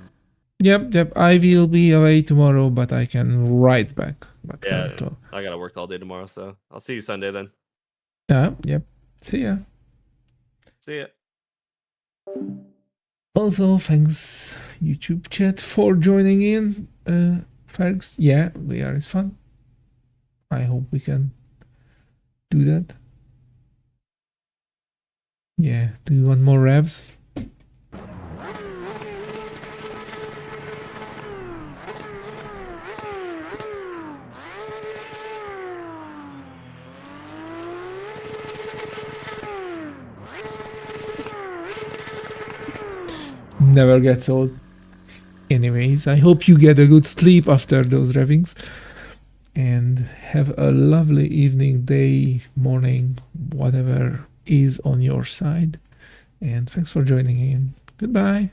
Yep. I will be away tomorrow, but I can write back. But Yeah, can't talk. I gotta work all day tomorrow, so I'll see you Sunday then. Yep. See ya. See ya. Also, thanks YouTube chat for joining in. Thanks. Yeah, VR is fun. I hope we can do that. Yeah, do you want more revs? Never gets old. Anyways, I hope you get a good sleep after those revvings. And have a lovely evening, day, morning, whatever is on your side. And thanks for joining in. Goodbye.